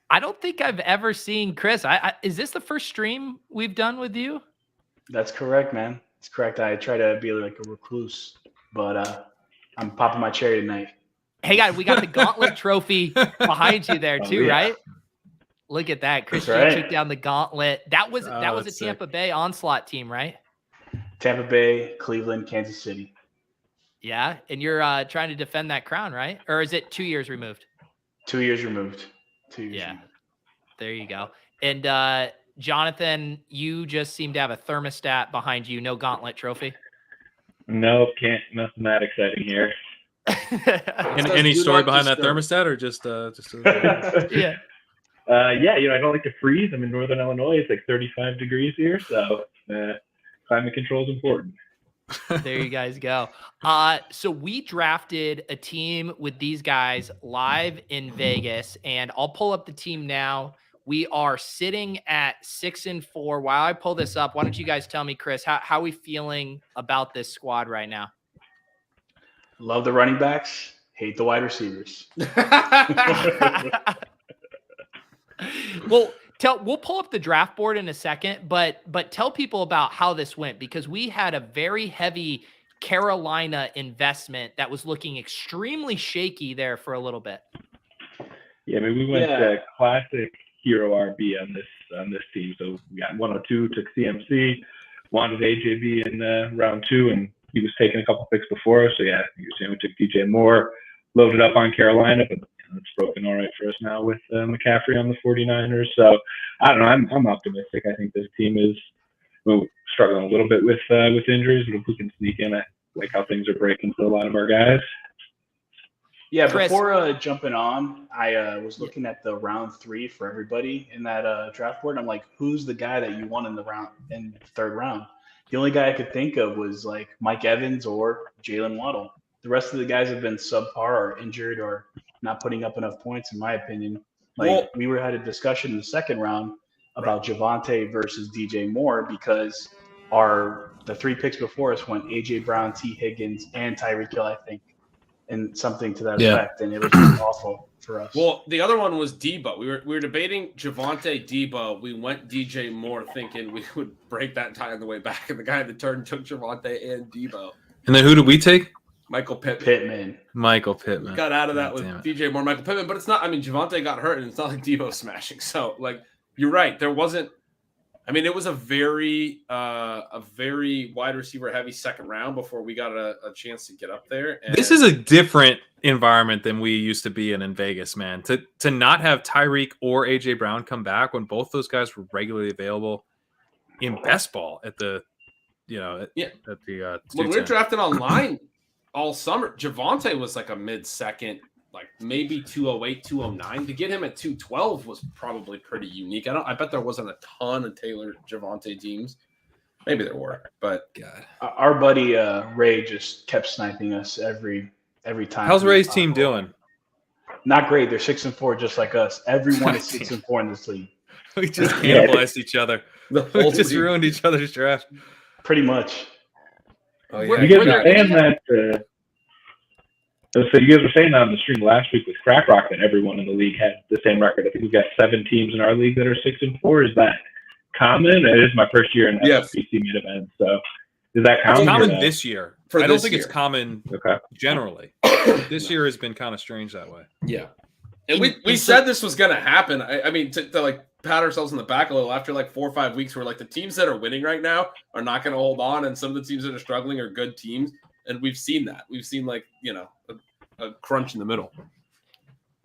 I don't think I've ever seen Chris. Is this the first stream we've done with you? That's correct, man. It's correct. I try to be like a recluse, but I'm popping my cherry tonight. Hey, guys, we got the Gauntlet trophy behind you there too, right? Look at that. Chris G took down the Gauntlet. That was a Tampa Bay Onslaught team, right? Tampa Bay, Cleveland, Kansas City. Yeah, and you're trying to defend that crown, right? Or is it 2 years removed? 2 years removed. 2 years removed. There you go. And Jonathan, you just seem to have a thermostat behind you. No Gauntlet trophy. No, nothing that exciting here. Any story behind that thermostat, or just yeah? I don't like to freeze. I'm in Northern Illinois. It's 35 degrees here, so climate control is important. There you guys go. So we drafted a team with these guys live in Vegas, and I'll pull up the team now. We are sitting at 6-4. While I pull this up, why don't you guys tell me, Chris, how are we feeling about this squad right now? Love the running backs. Hate the wide receivers. Well, we'll pull up the draft board in a second, but tell people about how this went, because we had a very heavy Carolina investment that was looking extremely shaky there for a little bit. Yeah, we went classic hero RB on this team. So we got 102, took CMC, wanted AJB in round 2, and he was taking a couple picks before us. So yeah, we took DJ Moore, loaded up on Carolina, but it's broken all right for us now with McCaffrey on the 49ers. So I don't know. I'm optimistic. I think this team is struggling a little bit with injuries, but if we can sneak in, I like how things are breaking for a lot of our guys. Yeah, Chris, before jumping on, I was looking at the round 3 for everybody in that draft board. I'm like, who's the guy that you want in the 3rd round? The only guy I could think of was Mike Evans or Jalen Waddle. The rest of the guys have been subpar or injured or not putting up enough points, in my opinion. We had a discussion in the 2nd round about Javonte versus DJ Moore, because the 3 picks before us went AJ Brown, T. Higgins, and Tyreek Hill, I think, and something to that effect. And it was just awful for us. Well, the other one was Debo. We were debating Javonte, Debo. We went DJ Moore thinking we would break that tie on the way back, and the guy in the turn took Javonte and Debo. And then who did we take? Michael Pittman. Michael Pittman. Got out of that with DJ Moore, Michael Pittman, but it's not. Javonte got hurt, and it's not like Debo smashing. So, you're right. There wasn't. It was a very wide receiver heavy 2nd round before we got a chance to get up there. And this is a different environment than we used to be in Vegas, man. To not have Tyreek or AJ Brown come back when both those guys were regularly available, in best ball at the at the when we were drafting online all summer, Javonte was like a mid-second, like maybe 208, 209. To get him at 212 was probably pretty unique. I bet there wasn't a ton of Taylor Javonte teams. Maybe there were, but God. Our buddy Ray just kept sniping us every time. How's Ray's team doing? Not great. They're 6-4, just like us. Everyone is 6-4 in this league. We just cannibalized each other. the We whole just league- ruined each other's draft. Pretty much. Oh You guys were saying that. So you guys were saying that on the stream last week with Crack Rock that everyone in the league had the same record. I think we've got 7 teams in our league that are 6-4. Is that common? It is my first year in FFPC Main Event, so is that common? It's common this year. For I don't this think year. it's common generally. This year has been kind of strange that way. Yeah. And we said this was going to happen. I mean, to like pat ourselves in the back a little after like 4 or 5 weeks, we're like, the teams that are winning right now are not going to hold on. And some of the teams that are struggling are good teams. And we've seen that. We've seen like, a crunch in the middle.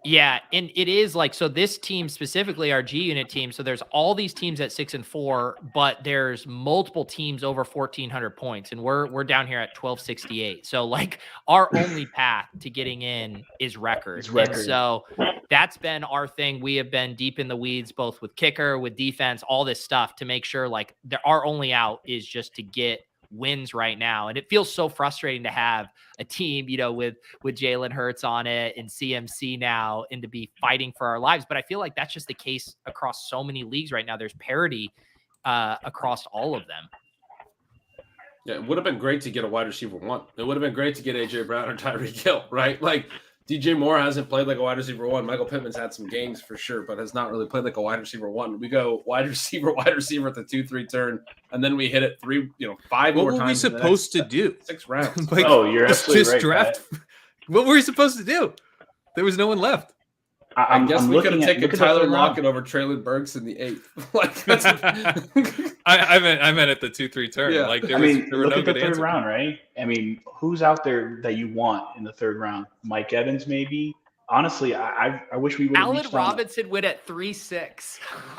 Yeah, and it is like, so this team specifically, our G Unit team, so there's all these teams at 6-4, but there's multiple teams over 1,400 points, and we're down here at 1,268. So like our only path to getting in is record. And so that's been our thing. We have been deep in the weeds, both with kicker, with defense, all this stuff to make sure like our only out is just to get wins right now. And it feels so frustrating to have a team, with Jalen Hurts on it and CMC now and to be fighting for our lives. But I feel like that's just the case across so many leagues right now. There's parity across all of them. Yeah, it would have been great to get a wide receiver 1. It would have been great to get AJ Brown or Tyreek Hill, right? Like DJ Moore hasn't played like a wide receiver 1. Michael Pittman's had some games for sure, but has not really played like a wide receiver 1. We go wide receiver at the 2-3 turn, and then we hit it 5 more times. What were we supposed to do? 6 rounds. Like, you're absolutely right. Draft. What were we supposed to do? There was no one left. I guess we could have taken Tyler Lockett over Traylon Burks in the 8th. Like that's I meant at the 2-3 turn. Yeah. Like there were look no at the good third answers. round, right? I mean, who's out there that you want in the third round? Mike Evans, maybe. Honestly, I wish we would. Allen Robinson went at 3-6.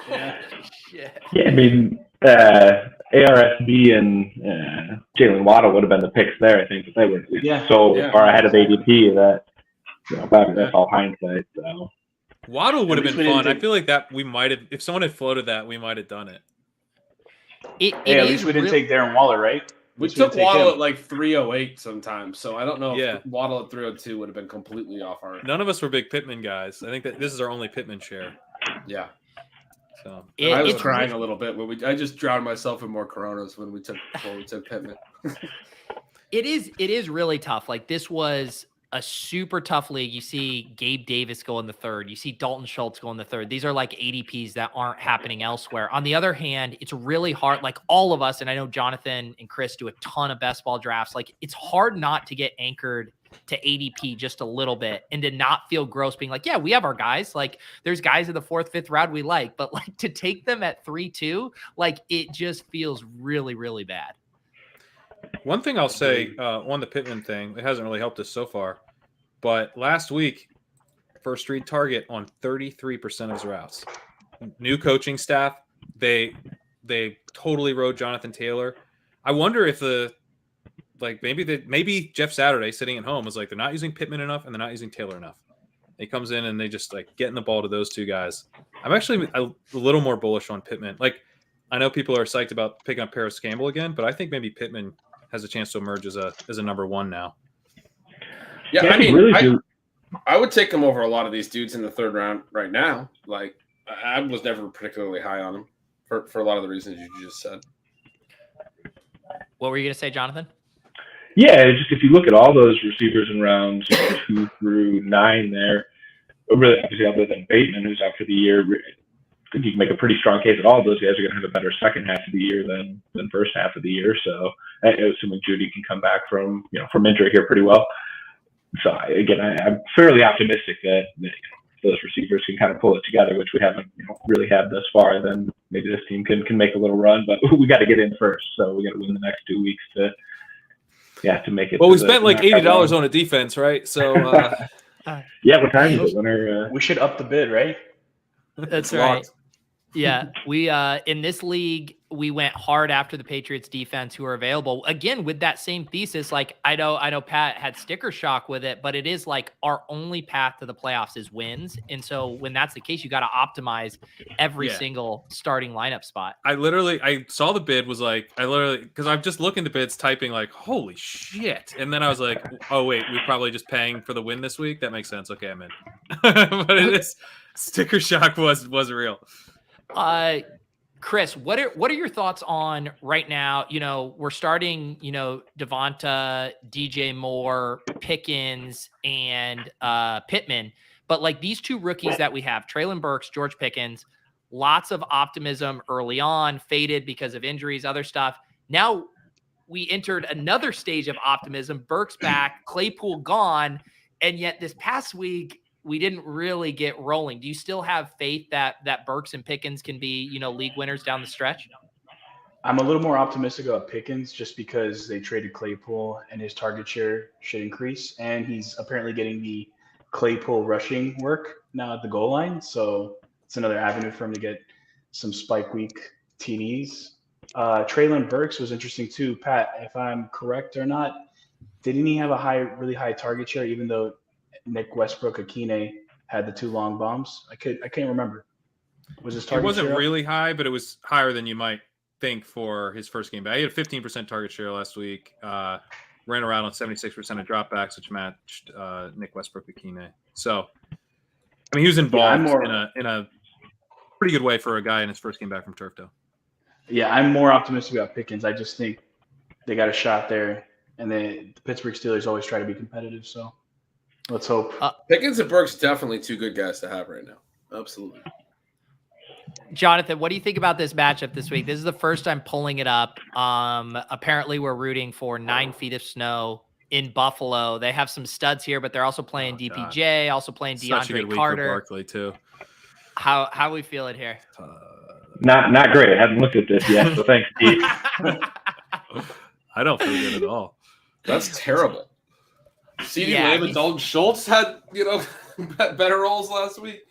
Yeah. Shit. Yeah, I mean, ARSB and Jalen Waddle would have been the picks there. I think, but they were so far ahead of ADP that that's all hindsight. So Waddle would have been fun. I feel like that we might have, if someone had floated that, we might have done it. At least we didn't take Darren Waller, right? We took Waddle at like 308 sometimes, so I don't know if Waddle at 302 would have been completely off our. None of us were big Pittman guys. I think that this is our only Pittman share. Yeah. So I was crying a little bit when I just drowned myself in more Coronas when we took Pittman. It is really tough. Like this was a super tough league. You see Gabe Davis go in the 3rd. You see Dalton Schultz go in the 3rd. These are like ADPs that aren't happening elsewhere. On the other hand, it's really hard. Like all of us, and I know Jonathan and Chris do a ton of best ball drafts. Like it's hard not to get anchored to ADP just a little bit and to not feel gross being like, yeah, we have our guys. Like there's guys in the 4th, 5th round we like, but like to take them at 3-2, like it just feels really, really bad. One thing I'll say on the Pittman thing, it hasn't really helped us so far, but last week, First Street target on 33% of his routes. New coaching staff, they totally rode Jonathan Taylor. I wonder if maybe Jeff Saturday sitting at home was like, they're not using Pittman enough and they're not using Taylor enough. He comes in and they just like getting the ball to those two guys. I'm actually a little more bullish on Pittman. Like I know people are psyched about picking up Paris Campbell again, but I think maybe Pittman has a chance to emerge as a number 1 now. Yeah, I mean, I would take him over a lot of these dudes in the 3rd round right now. Like, I was never particularly high on him for a lot of the reasons you just said. What were you going to say, Jonathan? Yeah, just if you look at all those receivers in rounds 2 through 9 there, really, obviously, other than Bateman, who's out for the year, I think you can make a pretty strong case that all of those guys are going to have a better second half of the year than first half of the year. So, assuming Judy can come back from injury here pretty well. So, again, I'm fairly optimistic that those receivers can kind of pull it together, which we haven't really had thus far. Then maybe this team can make a little run, but we got to get in first. So we got to win the next 2 weeks to make it. Well, we spent like $80 on a defense, right? So, yeah, what time is it? We should up the bid, right? That's right. Yeah, we in this league, we went hard after the Patriots defense who are available. Again, with that same thesis, like I know Pat had sticker shock with it, but it is like our only path to the playoffs is wins. And so when that's the case, you got to optimize every single starting lineup spot. I saw the bid, was like, because I'm just looking at the bids, typing like, holy shit. And then I was like, oh wait, we're probably just paying for the win this week. That makes sense. Okay, I'm in. But it is, sticker shock was real. Chris, what are your thoughts on right now? You know, we're starting, Devonta, DJ Moore, Pickens, and Pittman. But like these two rookies that we have, Treylon Burks, George Pickens, lots of optimism early on, faded because of injuries, other stuff. Now we entered another stage of optimism. Burks back, Claypool gone, and yet this past week, we didn't really get rolling. Do you still have faith that Burks and Pickens can be, league winners down the stretch? I'm a little more optimistic about Pickens just because they traded Claypool and his target share should increase. And he's apparently getting the Claypool rushing work now at the goal line. So it's another avenue for him to get some spike week TDs. Treylon Burks was interesting too. Pat, if I'm correct or not, didn't he have a really high target share, even though Nick Westbrook-Akine had the 2 long bombs? I can't remember. Was his target share? It wasn't really high, but it was higher than you might think for his first game back. He had a 15% target share last week. Ran around on 76% of dropbacks, which matched Nick Westbrook-Akine. So, I mean, he was involved in a pretty good way for a guy in his first game back from turf toe. Yeah, I'm more optimistic about Pickens. I just think they got a shot there, and the Pittsburgh Steelers always try to be competitive. So let's hope. Pickens and Burks definitely 2 good guys to have right now. Absolutely. Jonathan, what do you think about this matchup this week? This is the first time pulling it up. Apparently we're rooting for 9 feet of snow in Buffalo. They have some studs here, but they're also playing DPJ, also playing DeAndre Carter. For Barkley too. How we feeling here? Not great. I haven't looked at this yet, so thanks, Steve. I don't feel good at all. That's terrible. CeeDee Lamb and Dalton Schultz had, better roles last week.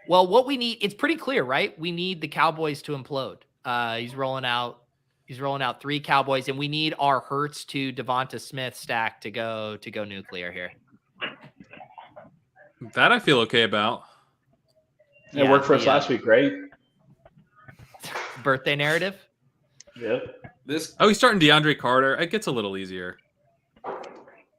Well, what we need, it's pretty clear, right? We need the Cowboys to implode. He's rolling out 3 Cowboys, and we need our Hurts to Devonta Smith stack to go nuclear here. That I feel okay about. It worked for us last week, right? Birthday narrative. Yep. He's starting DeAndre Carter. It gets a little easier.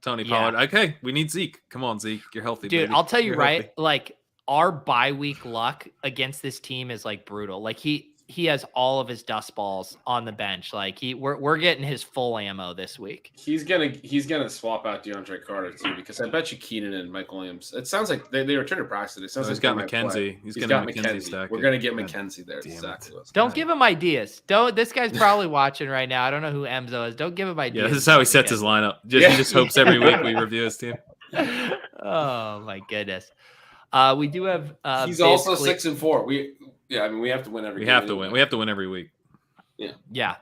Tony Pollard. Okay, we need Zeke. Come on, Zeke. You're healthy, dude. baby. I'll tell you You're right. healthy. Like our bye week luck against this team is like brutal. Like he has all of his dust balls on the bench. Like we're getting his full ammo this week. He's gonna swap out DeAndre Carter too, because I bet you Keenan and Mike Williams. It sounds like they returned to practice. It sounds like he's got McKenzie. He's got McKenzie stacked. We're gonna get McKenzie there. Exactly. Don't give him ideas. This guy's probably watching right now. I don't know who Emzo is. Don't give him ideas. Yeah, this is how he sets his lineup. He just hopes every week we review his team. Oh my goodness. We do have. He's also 6-4. We have to win every. We have to win. We have to win every week. Yeah.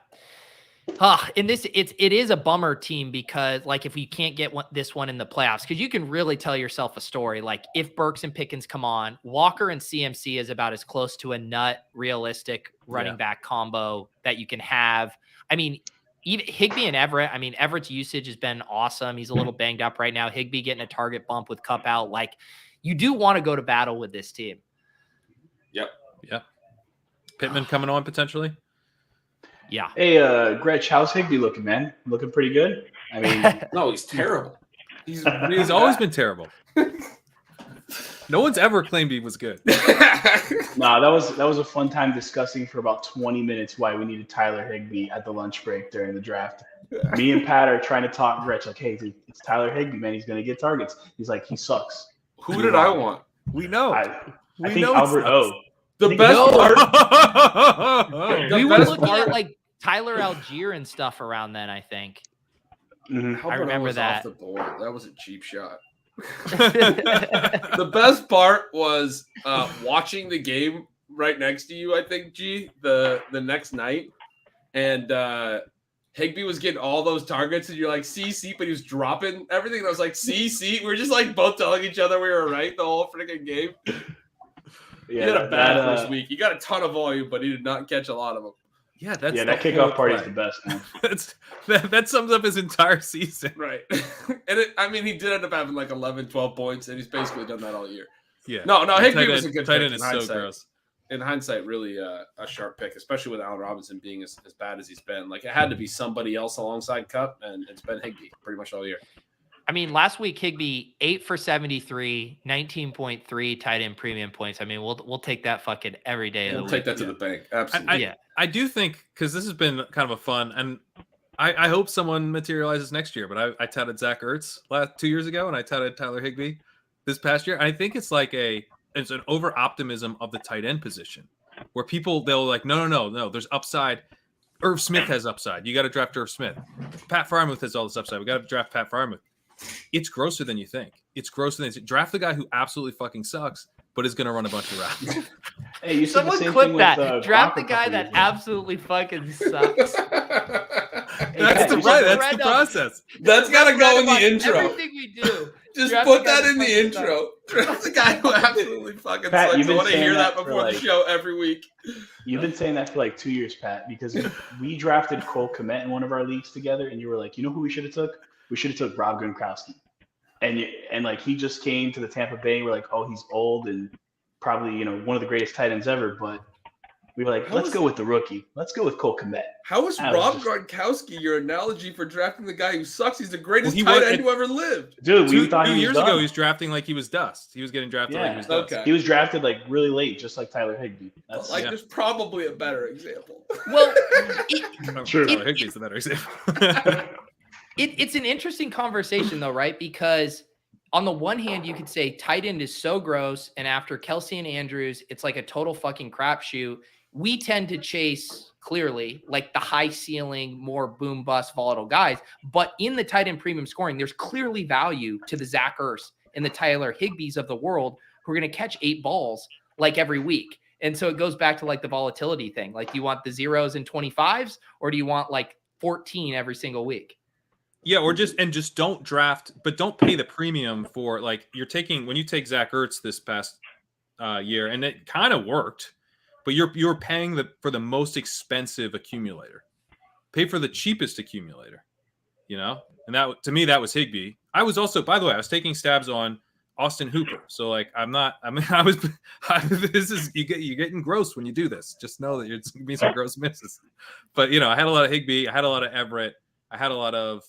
And it is a bummer team because like if you can't get this one in the playoffs, because you can really tell yourself a story. Like if Burks and Pickens come on, Walker and CMC is about as close to a nut realistic running back combo that you can have. I mean, even Higbee and Everett. I mean, Everett's usage has been awesome. He's a little banged up right now. Higbee getting a target bump with Cup out. Like you do want to go to battle with this team. Yep. Pittman coming on potentially. Yeah. Hey, Gretch, how's Higbee looking, man? Looking pretty good. I mean, no, he's terrible. He's always been terrible. No one's ever claimed he was good. Nah, that was a fun time discussing for about 20 minutes why we needed Tyler Higbee at the lunch break during the draft. Me and Pat are trying to talk Gretch like, hey, it's Tyler Higbee, man. He's gonna get targets. He's like, he sucks. Who did I want? We know. I think Albert O. The best part. We were looking at like Tyler Algier and stuff around then, I think. Mm-hmm. I remember that. Off the board. That was a cheap shot. The best part was watching the game right next to you, I think, G, the next night. And Higbee was getting all those targets, and you're like, see, but he was dropping everything. And I was like, see. We were just like both telling each other we were right the whole freaking game. Yeah, he had a bad first week. He got a ton of volume, but he did not catch a lot of them. Yeah, that's that kickoff party is the best, man. that sums up his entire season. Right. And he did end up having like 11, 12 points, and he's basically done that all year. Yeah. No, Higbee was a good tight pick end in is hindsight. so gross. In hindsight, really a sharp pick, especially with Allen Robinson being as bad as he's been. Like, it had to be somebody else alongside Cup, and it's been Higbee pretty much all year. I mean, last week Higbee 8 for 73, 19.3 tight end premium points. I mean, we'll take that fucking every day. We'll take that to the bank. Absolutely. I do think, because this has been kind of a fun, and I hope someone materializes next year. But I touted Zach Ertz 2 years ago, and I touted Tyler Higbee this past year. I think it's it's an over optimism of the tight end position, where they'll like, no, there's upside. Irv Smith has upside. You got to draft Irv Smith. Pat Freiermuth has all this upside. We got to draft Pat Freiermuth. It's grosser than you think. Draft the guy who absolutely fucking sucks, but is going to run a bunch of routes. Hey, you said Someone the same clip thing that. with, Draft the Bronco guy company, that man. absolutely fucking sucks. That's the process. That's got to go in the intro. Everything we do. Just Draft put the guy that in the fucking intro. Draft the guy who absolutely fucking Pat, sucks. you've I been want to saying hear that that for, before the like- show every week. You've been saying that for like 2 years, Pat, because we drafted Cole Kmet in one of our leagues together, and you were like, you know who we should have took? We should have took Rob Gronkowski. And like he just came to the Tampa Bay. We're like, oh, he's old and probably one of the greatest tight ends ever. But we were like, let's go with the rookie. Let's go with Cole Kmet. How is I was Rob just- Gronkowski your analogy for drafting the guy who sucks? He's the greatest Well, tight end who ever lived. Dude, we Two thought he was years done. ago, he was drafting like he was dust. He was getting drafted like he was dust. Okay. He was drafted like really late, just like Tyler Higbee. That's Like, there's probably a better example. Well, True. Tyler Higbee's the better example. it's an interesting conversation though, right? Because on the one hand, you could say tight end is so gross, and after Kelsey and Andrews, it's like a total fucking crapshoot. We tend to chase clearly like the high ceiling, more boom bust volatile guys. But in the tight end premium scoring, there's clearly value to the Zach Ertz and the Tyler Higbees of the world who are going to catch 8 balls like every week. And so it goes back to like the volatility thing. Like, do you want the 0s and 25s, or do you want like 14 every single week? Yeah, or just don't draft, but don't pay the premium for like when you take Zach Ertz this past year, and it kind of worked, but you're paying for the most expensive accumulator. Pay for the cheapest accumulator, and that to me that was Higbee. I was also, by the way, I was taking stabs on Austin Hooper, so like this is you're getting gross when you do this. Just know that it's gonna be some gross misses. But I had a lot of Higbee, I had a lot of Everett, I had a lot of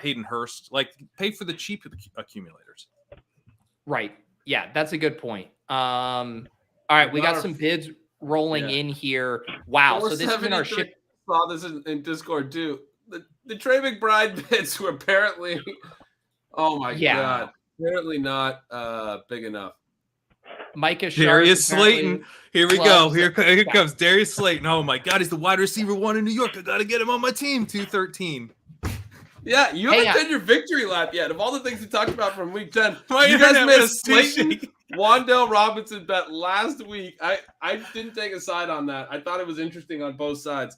Hayden Hurst. Like, pay for the cheap accumulators. Right. Yeah, that's a good point. All right, we got some bids rolling in here. Wow. So this has been our ship. Saw this in Discord too. The Trey McBride bids were apparently, oh my god, apparently not big enough. Micah Sharp, Darius Slayton. Here we go. Here comes Darius Slayton. Oh my god, he's the wide receiver 1 in New York. I gotta get him on my team. 213. Yeah, you haven't done your victory lap yet. Of all the things we talked about from week 10, My you guys internet made a was too Slayton, shaky. Wandale Robinson bet last week. I didn't take a side on that. I thought it was interesting on both sides.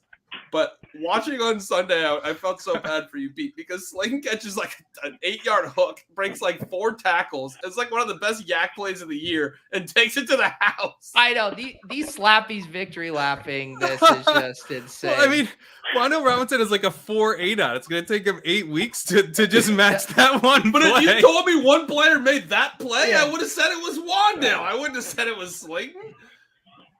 But watching on Sunday, I felt so bad for you, Pete, because Slayton catches like an 8-yard hook, breaks like 4 tackles. It's like one of the best yak plays of the year, and takes it to the house. I know these slappies victory lapping. This is just insane. Well, I mean, Wandale Robinson is like a 4.8 on. It's gonna take him 8 weeks to just match that one. But play. if you told me one player made that play, I would have said it was Wandale. I wouldn't have said it was Slayton.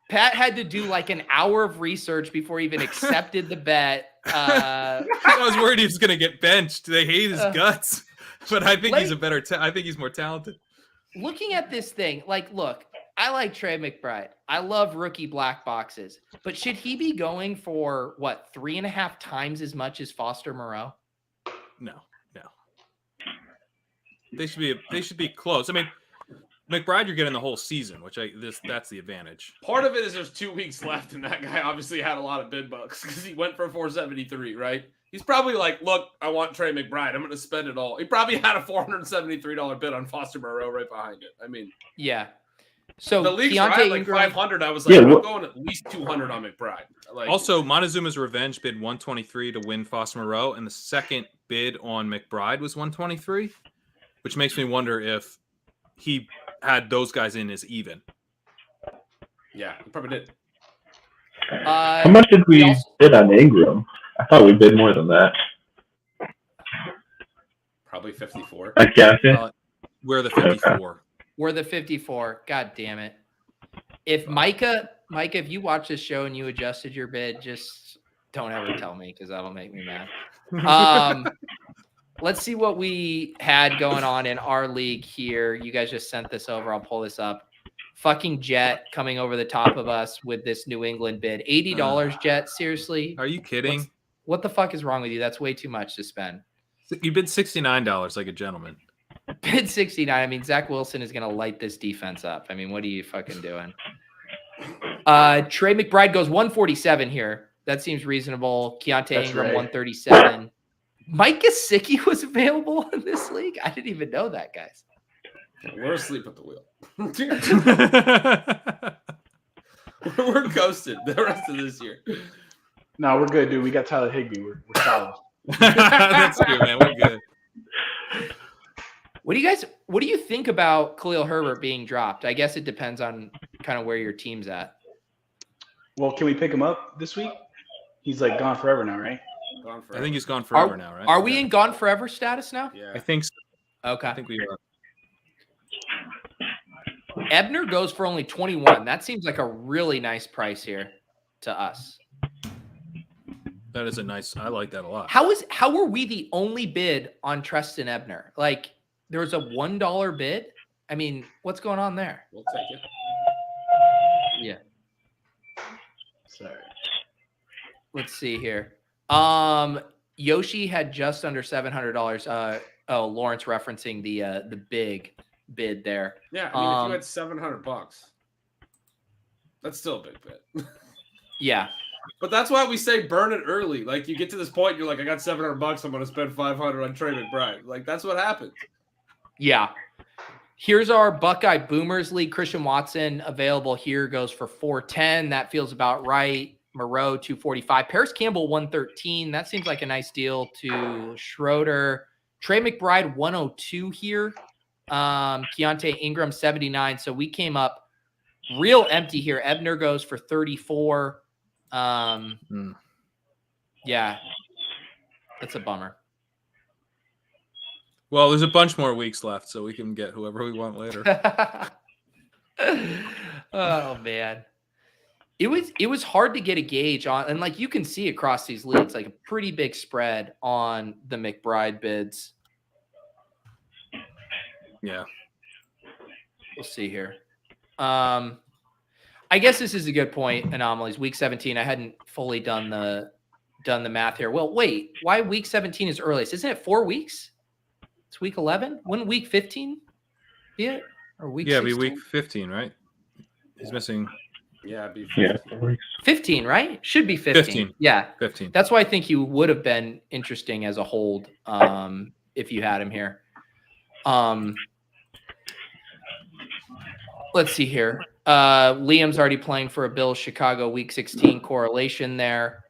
Pat had to do like an hour of research before he even accepted the bet. I was worried he was going to get benched. They hate his guts, but I think he's I think he's more talented. Looking at this thing, like, look, I like Trey McBride. I love rookie black boxes, but should he be going for what 3.5 times as much as Foster Moreau? No. They should be close. I mean, McBride, you're getting the whole season, that's the advantage. Part of it is there's 2 weeks left, and that guy obviously had a lot of bid bucks because he went for 473, right? He's probably like, look, I want Trey McBride. I'm going to spend it all. He probably had a $473 bid on Foster Moreau right behind it. I mean, yeah. So the league's Keontay right, like Ingram, 500. I was like, I'm going at least 200 on McBride. Like, Also, Montezuma's revenge bid 123 to win Foster Moreau, and the second bid on McBride was 123, which makes me wonder if he had those guys in as even. yeah, he probably did. How much did we bid on Ingram? I thought we bid more than that. Probably 54. I guess it. We're the 54. We're the 54. God damn it. If Micah, if you watch this show and you adjusted your bid, just don't ever tell me because that'll make me mad. Let's see what we had going on in our league here. You guys just sent this over. I'll pull this up. Fucking Jet coming over the top of us with this New England bid. $80, Jet. Seriously? Are you kidding? What the fuck is wrong with you? That's way too much to spend. You bid $69 like a gentleman. Bid 69. I mean, Zach Wilson is going to light this defense up. I mean, what are you fucking doing? Trey McBride goes 147 here. That seems reasonable. Keontay Ingram, right. 137. Mike Gesicki was available in this league. I didn't even know that, guys. We're asleep at the wheel. We're ghosted the rest of this year. No, we're good, dude. We got Tyler Higbee. We're solid. That's good, man. We're good. What do you think about Khalil Herbert being dropped? I guess it depends on kind of where your team's at. Well, can we pick him up this week? He's like gone forever now, right? Gone forever. I think he's gone forever now, right? Are we in gone forever status now? Yeah. I think so. Okay. I think we are. Ebner goes for only 21. That seems like a really nice price here to us. That is a nice. I like that a lot. How were we the only bid on Trestan Ebner? Like there was a $1 bid. I mean, what's going on there? We'll take it. Yeah. Sorry. Let's see here. Yoshi had just under $700. Lawrence referencing the big bid there. Yeah, I mean, if you had $700, that's still a big bid. Yeah. But that's why we say burn it early. Like you get to this point, you're like, I got $700. I'm going to spend $500 on Trey McBride. Like that's what happens. Yeah. Here's our Buckeye Boomers League. Christian Watson available here goes for 410. That feels about right. Moreau 245. Paris Campbell 113. That seems like a nice deal to Schroeder. Trey McBride 102 here. Keontay Ingram 79. So we came up real empty here. Ebner goes for 34. Yeah, that's a bummer. Well, there's a bunch more weeks left, so we can get whoever we want later. Oh man, it was hard to get a gauge on, and like you can see across these leagues, like a pretty big spread on the McBride bids. Yeah, we'll see here. I guess this is a good point. Anomalies. Week 17. I hadn't fully done the math here. Well, wait. Why week 17 is earliest? Isn't it 4 weeks? It's week 11. Wouldn't week 15 be it? Or week? Yeah, 16? be week 15, right? He's missing. Yeah, it'd be 15. 4 weeks. 15, right? Should be 15. 15. Yeah, 15. That's why I think he would have been interesting as a hold if you had him here. Let's see here. Liam's already playing for a Bills Chicago week 16 correlation there.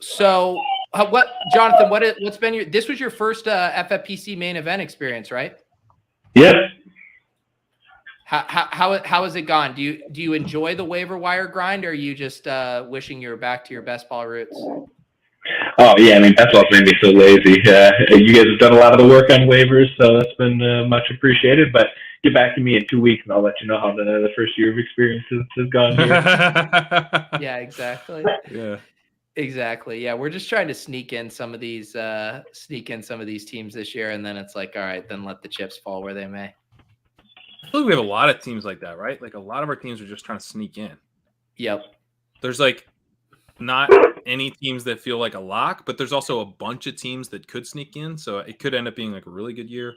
So what, Jonathan, what's been this was your first FFPC main event experience, right? Yep. How has it gone? Do you enjoy the waiver wire grind, or are you just wishing you were back to your best ball roots? Oh yeah, I mean that's what made me so lazy. You guys have done a lot of the work on waivers, so that's been much appreciated. But get back to me in 2 weeks, and I'll let you know how the first year of experience has gone here. Yeah, exactly. Yeah, exactly. Yeah, we're just trying to sneak in some of these teams this year, and then it's like, all right, then let the chips fall where they may. I feel like we have a lot of teams like that, right? Like a lot of our teams are just trying to sneak in. Yep. There's like not any teams that feel like a lock, but there's also a bunch of teams that could sneak in. So it could end up being like a really good year.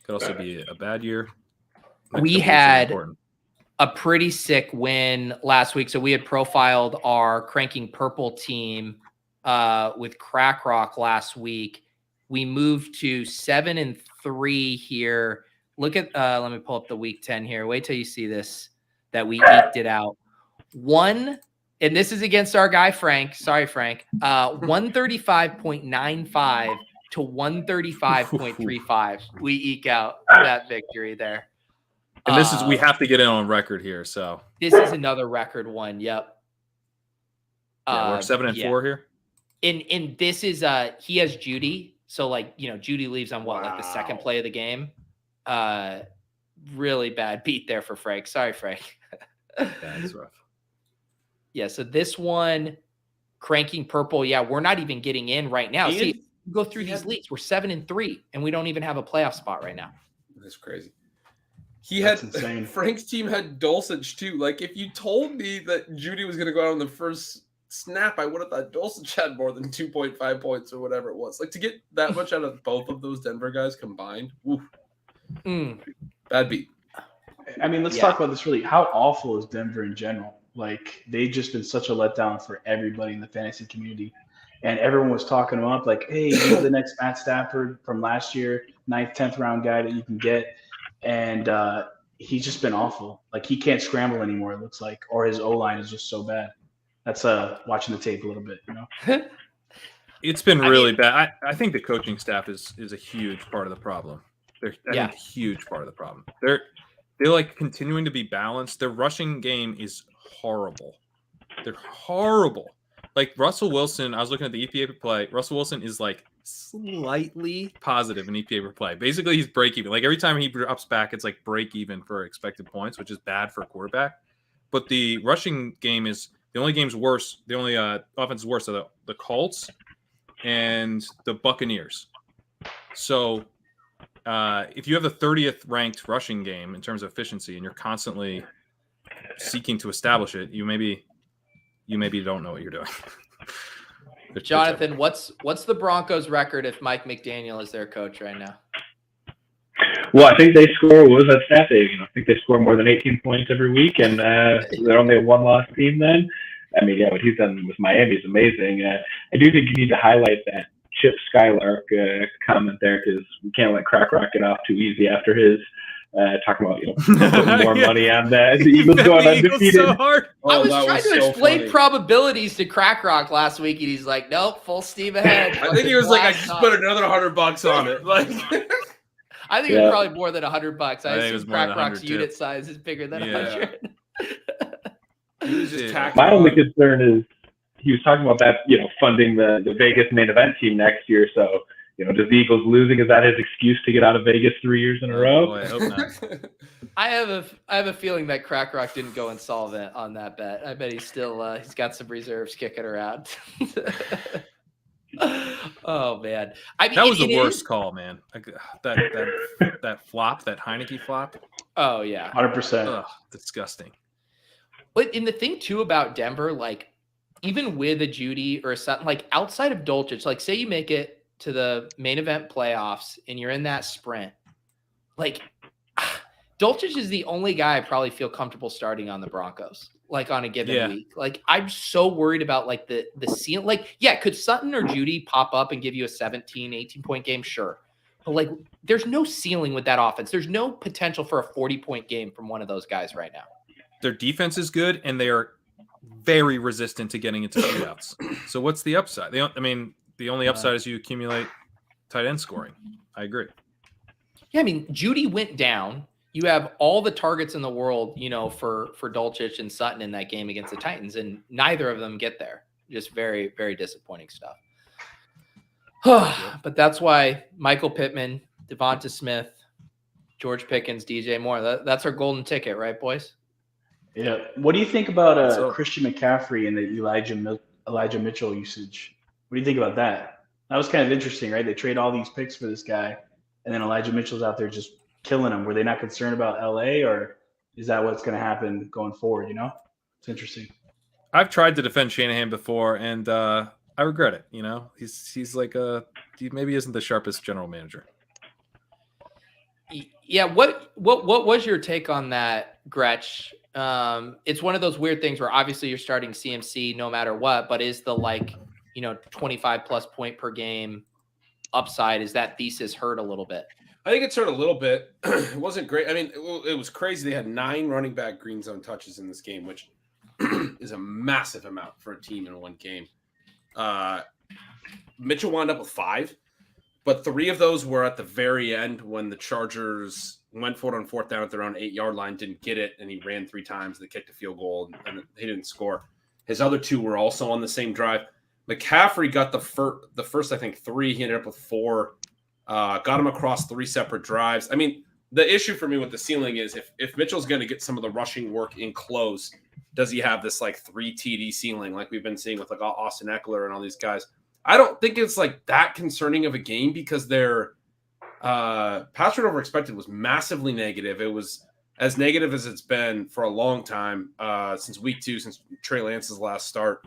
Could also be a bad year. We had a pretty sick win last week. So we had profiled our Cranking Purple team with Crack Rock last week. We moved to 7-3 here. Look at, let me pull up the week 10 here. Wait till you see this, that we eked it out. And this is against our guy, Frank. Sorry, Frank. 135.95 to 135.35. We eke out that victory there. And this is, we have to get in on record here. So this is another record one. Yep. Yeah, we're 7-4 here. And this is he has Judy. So like, Judy leaves on like the second play of the game. Really bad beat there for Frank. Sorry, Frank. That's rough. Yeah, so this one, cranking purple. Yeah, we're not even getting in right now. See, go through these leagues. We're 7-3, and we don't even have a playoff spot right now. That's crazy. That's insane. Frank's team had Dulcich too. Like, if you told me that Judy was going to go out on the first snap, I would have thought Dulcich had more than 2.5 points or whatever it was. Like, to get that much out of both of those Denver guys combined, woof. Bad beat. I mean, let's talk about this really. How awful is Denver in general? Like, they've just been such a letdown for everybody in the fantasy community. And everyone was talking them up like, hey, he's the next Matt Stafford from last year, 9th, 10th round guy that you can get. And he's just been awful. Like, he can't scramble anymore, it looks like, or his O-line is just so bad. That's watching the tape a little bit, It's been really bad. I think the coaching staff is a huge part of the problem. They're a huge part of the problem. They're like continuing to be balanced. Their rushing game is horrible. They're horrible. Like Russell Wilson, I was looking at the EPA per play. Russell Wilson is like slightly positive in EPA per play. Basically, he's break even. Like every time he drops back, it's like break even for expected points, which is bad for a quarterback. But the rushing game is the only game's worse. The only offense is worse are the Colts and the Buccaneers. So if you have the 30th ranked rushing game in terms of efficiency and you're constantly seeking to establish it, you maybe don't know what you're doing. Jonathan, what's the Broncos record if Mike McDaniel is their coach right now? Well, I think they score, what was that stat day? I think they score more than 18 points every week, and they're only a one-loss team then. I mean, what he's done with Miami is amazing. I do think you need to highlight that Chip Skylark comment there, because we can't let Crack Rock get off too easy after his talking about putting more money on that. The Eagles going undefeated. So hard. I was trying to explain probabilities to Crack Rock last week, and he's like, "Nope, full steam ahead." I think he was like, "I just put another $100 on it." Like, I think it was probably more than $100. I assume Crack Rock's unit size is bigger than 100. He was just my only concern is he was talking about that, funding the Vegas main event team next year. So, does the Eagles losing, is that his excuse to get out of Vegas 3 years in a row? Boy, I hope not. I have a feeling that Crack Rock didn't go insolvent on that bet. I bet he's still he's got some reserves kicking around. Oh man, I mean, that was the worst call, man. That flop, that Heineke flop. Oh yeah, 100%. Disgusting. But in the thing too about Denver, like even with a Judy or something, like outside of Dulcich, like say you make it to the main event playoffs and you're in that sprint, like Dulcich is the only guy I probably feel comfortable starting on the Broncos, like on a given week. Like I'm so worried about like the ceiling. Like, yeah, could Sutton or Judy pop up and give you a 17, 18-point game? Sure. But like there's no ceiling with that offense. There's no potential for a 40-point game from one of those guys right now. Their defense is good, and they are very resistant to getting into shootouts. So what's the upside? The only upside is you accumulate tight end scoring. I agree. Yeah, I mean, Judy went down. You have all the targets in the world, for Dulcich and Sutton in that game against the Titans, and neither of them get there. Just very, very disappointing stuff. But that's why Michael Pittman, Devonta Smith, George Pickens, DJ Moore, that's our golden ticket, right, boys? Yeah. What do you think about Christian McCaffrey and the Elijah Mitchell usage? What do you think about that? That was kind of interesting, right? They trade all these picks for this guy, and then Elijah Mitchell's out there just killing him. Were they not concerned about LA, or is that what's going to happen going forward? It's interesting. I've tried to defend Shanahan before, and I regret it. He's like he maybe isn't the sharpest general manager. Yeah. What was your take on that, Gretsch? It's one of those weird things where obviously you're starting CMC no matter what, but is the 25 plus point per game upside, is that thesis hurt a little bit? I think it's hurt a little bit. It wasn't great. I mean, it was crazy. They had 9 running back green zone touches in this game, which is a massive amount for a team in one game. Mitchell wound up with 5, but 3 of those were at the very end when the Chargers went for it on 4th down at their own 8-yard line, didn't get it, and he ran 3 times. They kicked a field goal, and he didn't score. His other 2 were also on the same drive. McCaffrey got the first, I think, 3. He ended up with 4. Got him across 3 separate drives. I mean, the issue for me with the ceiling is if Mitchell's going to get some of the rushing work in close, does he have this like 3 TD ceiling like we've been seeing with like Austin Eckler and all these guys? I don't think it's like that concerning of a game because their pass rate over expected was massively negative. It was as negative as it's been for a long time since week 2, since Trey Lance's last start.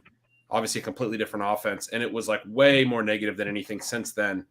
Obviously a completely different offense, and it was like way more negative than anything since then.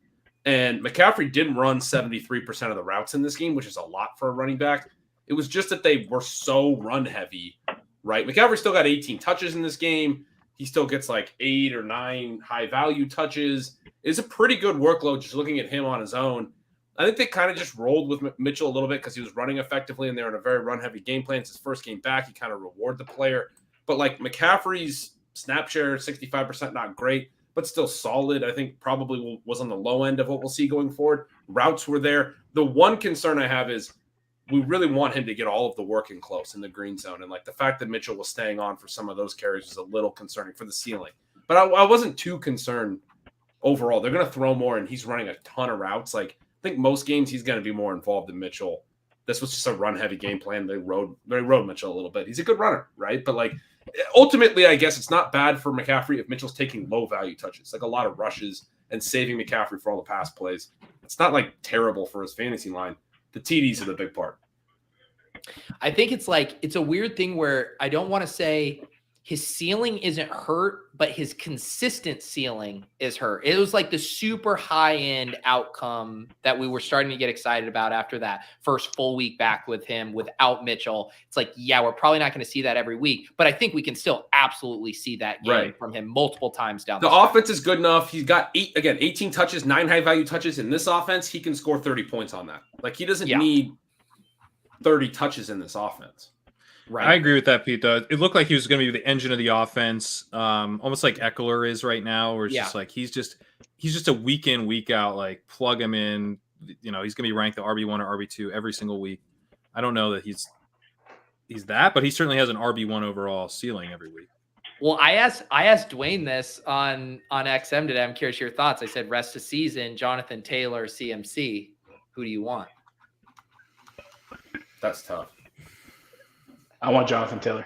And McCaffrey did run 73% of the routes in this game, which is a lot for a running back. It was just that they were so run heavy, right? McCaffrey still got 18 touches in this game. He still gets like 8 or 9 high value touches. It's a pretty good workload just looking at him on his own. I think they kind of just rolled with Mitchell a little bit because he was running effectively and they're in a very run heavy game plan. It's his first game back. He kind of reward the player. But like McCaffrey's snap share, 65%, not great, but still solid. I think probably was on the low end of what we'll see going forward. Routes were there. The one concern I have is we really want him to get all of the work in close in the green zone. And like the fact that Mitchell was staying on for some of those carries was a little concerning for the ceiling. But I wasn't too concerned overall. They're going to throw more and he's running a ton of routes. Like I think most games he's going to be more involved than Mitchell. This was just a run heavy game plan. They rode Mitchell a little bit. He's a good runner, right? But like ultimately, I guess it's not bad for McCaffrey if Mitchell's taking low value touches, like a lot of rushes and saving McCaffrey for all the pass plays. It's not like terrible for his fantasy line. The TDs are the big part. I think it's a weird thing where I don't want to say his ceiling isn't hurt, but his consistent ceiling is hurt. It was like the super high end outcome that we were starting to get excited about after that first full week back with him without Mitchell. It's like, yeah, we're probably not going to see that every week, but I think we can still absolutely see that game from him multiple times down the offense is good enough. He's got 18 touches, 9 high value touches in this offense. He can score 30 points on that. Like he doesn't need 30 touches in this offense. Right. I agree with that, Pete, though. It looked like he was going to be the engine of the offense, almost like Eckler is right now, where it's just like he's just a week in, week out, like plug him in. You know, he's going to be ranked the RB1 or RB2 every single week. I don't know that he's that, but he certainly has an RB1 overall ceiling every week. Well, I asked Dwayne this on XM today. I'm curious your thoughts. I said rest of season, Jonathan Taylor, CMC. Who do you want? That's tough. I want Jonathan Taylor.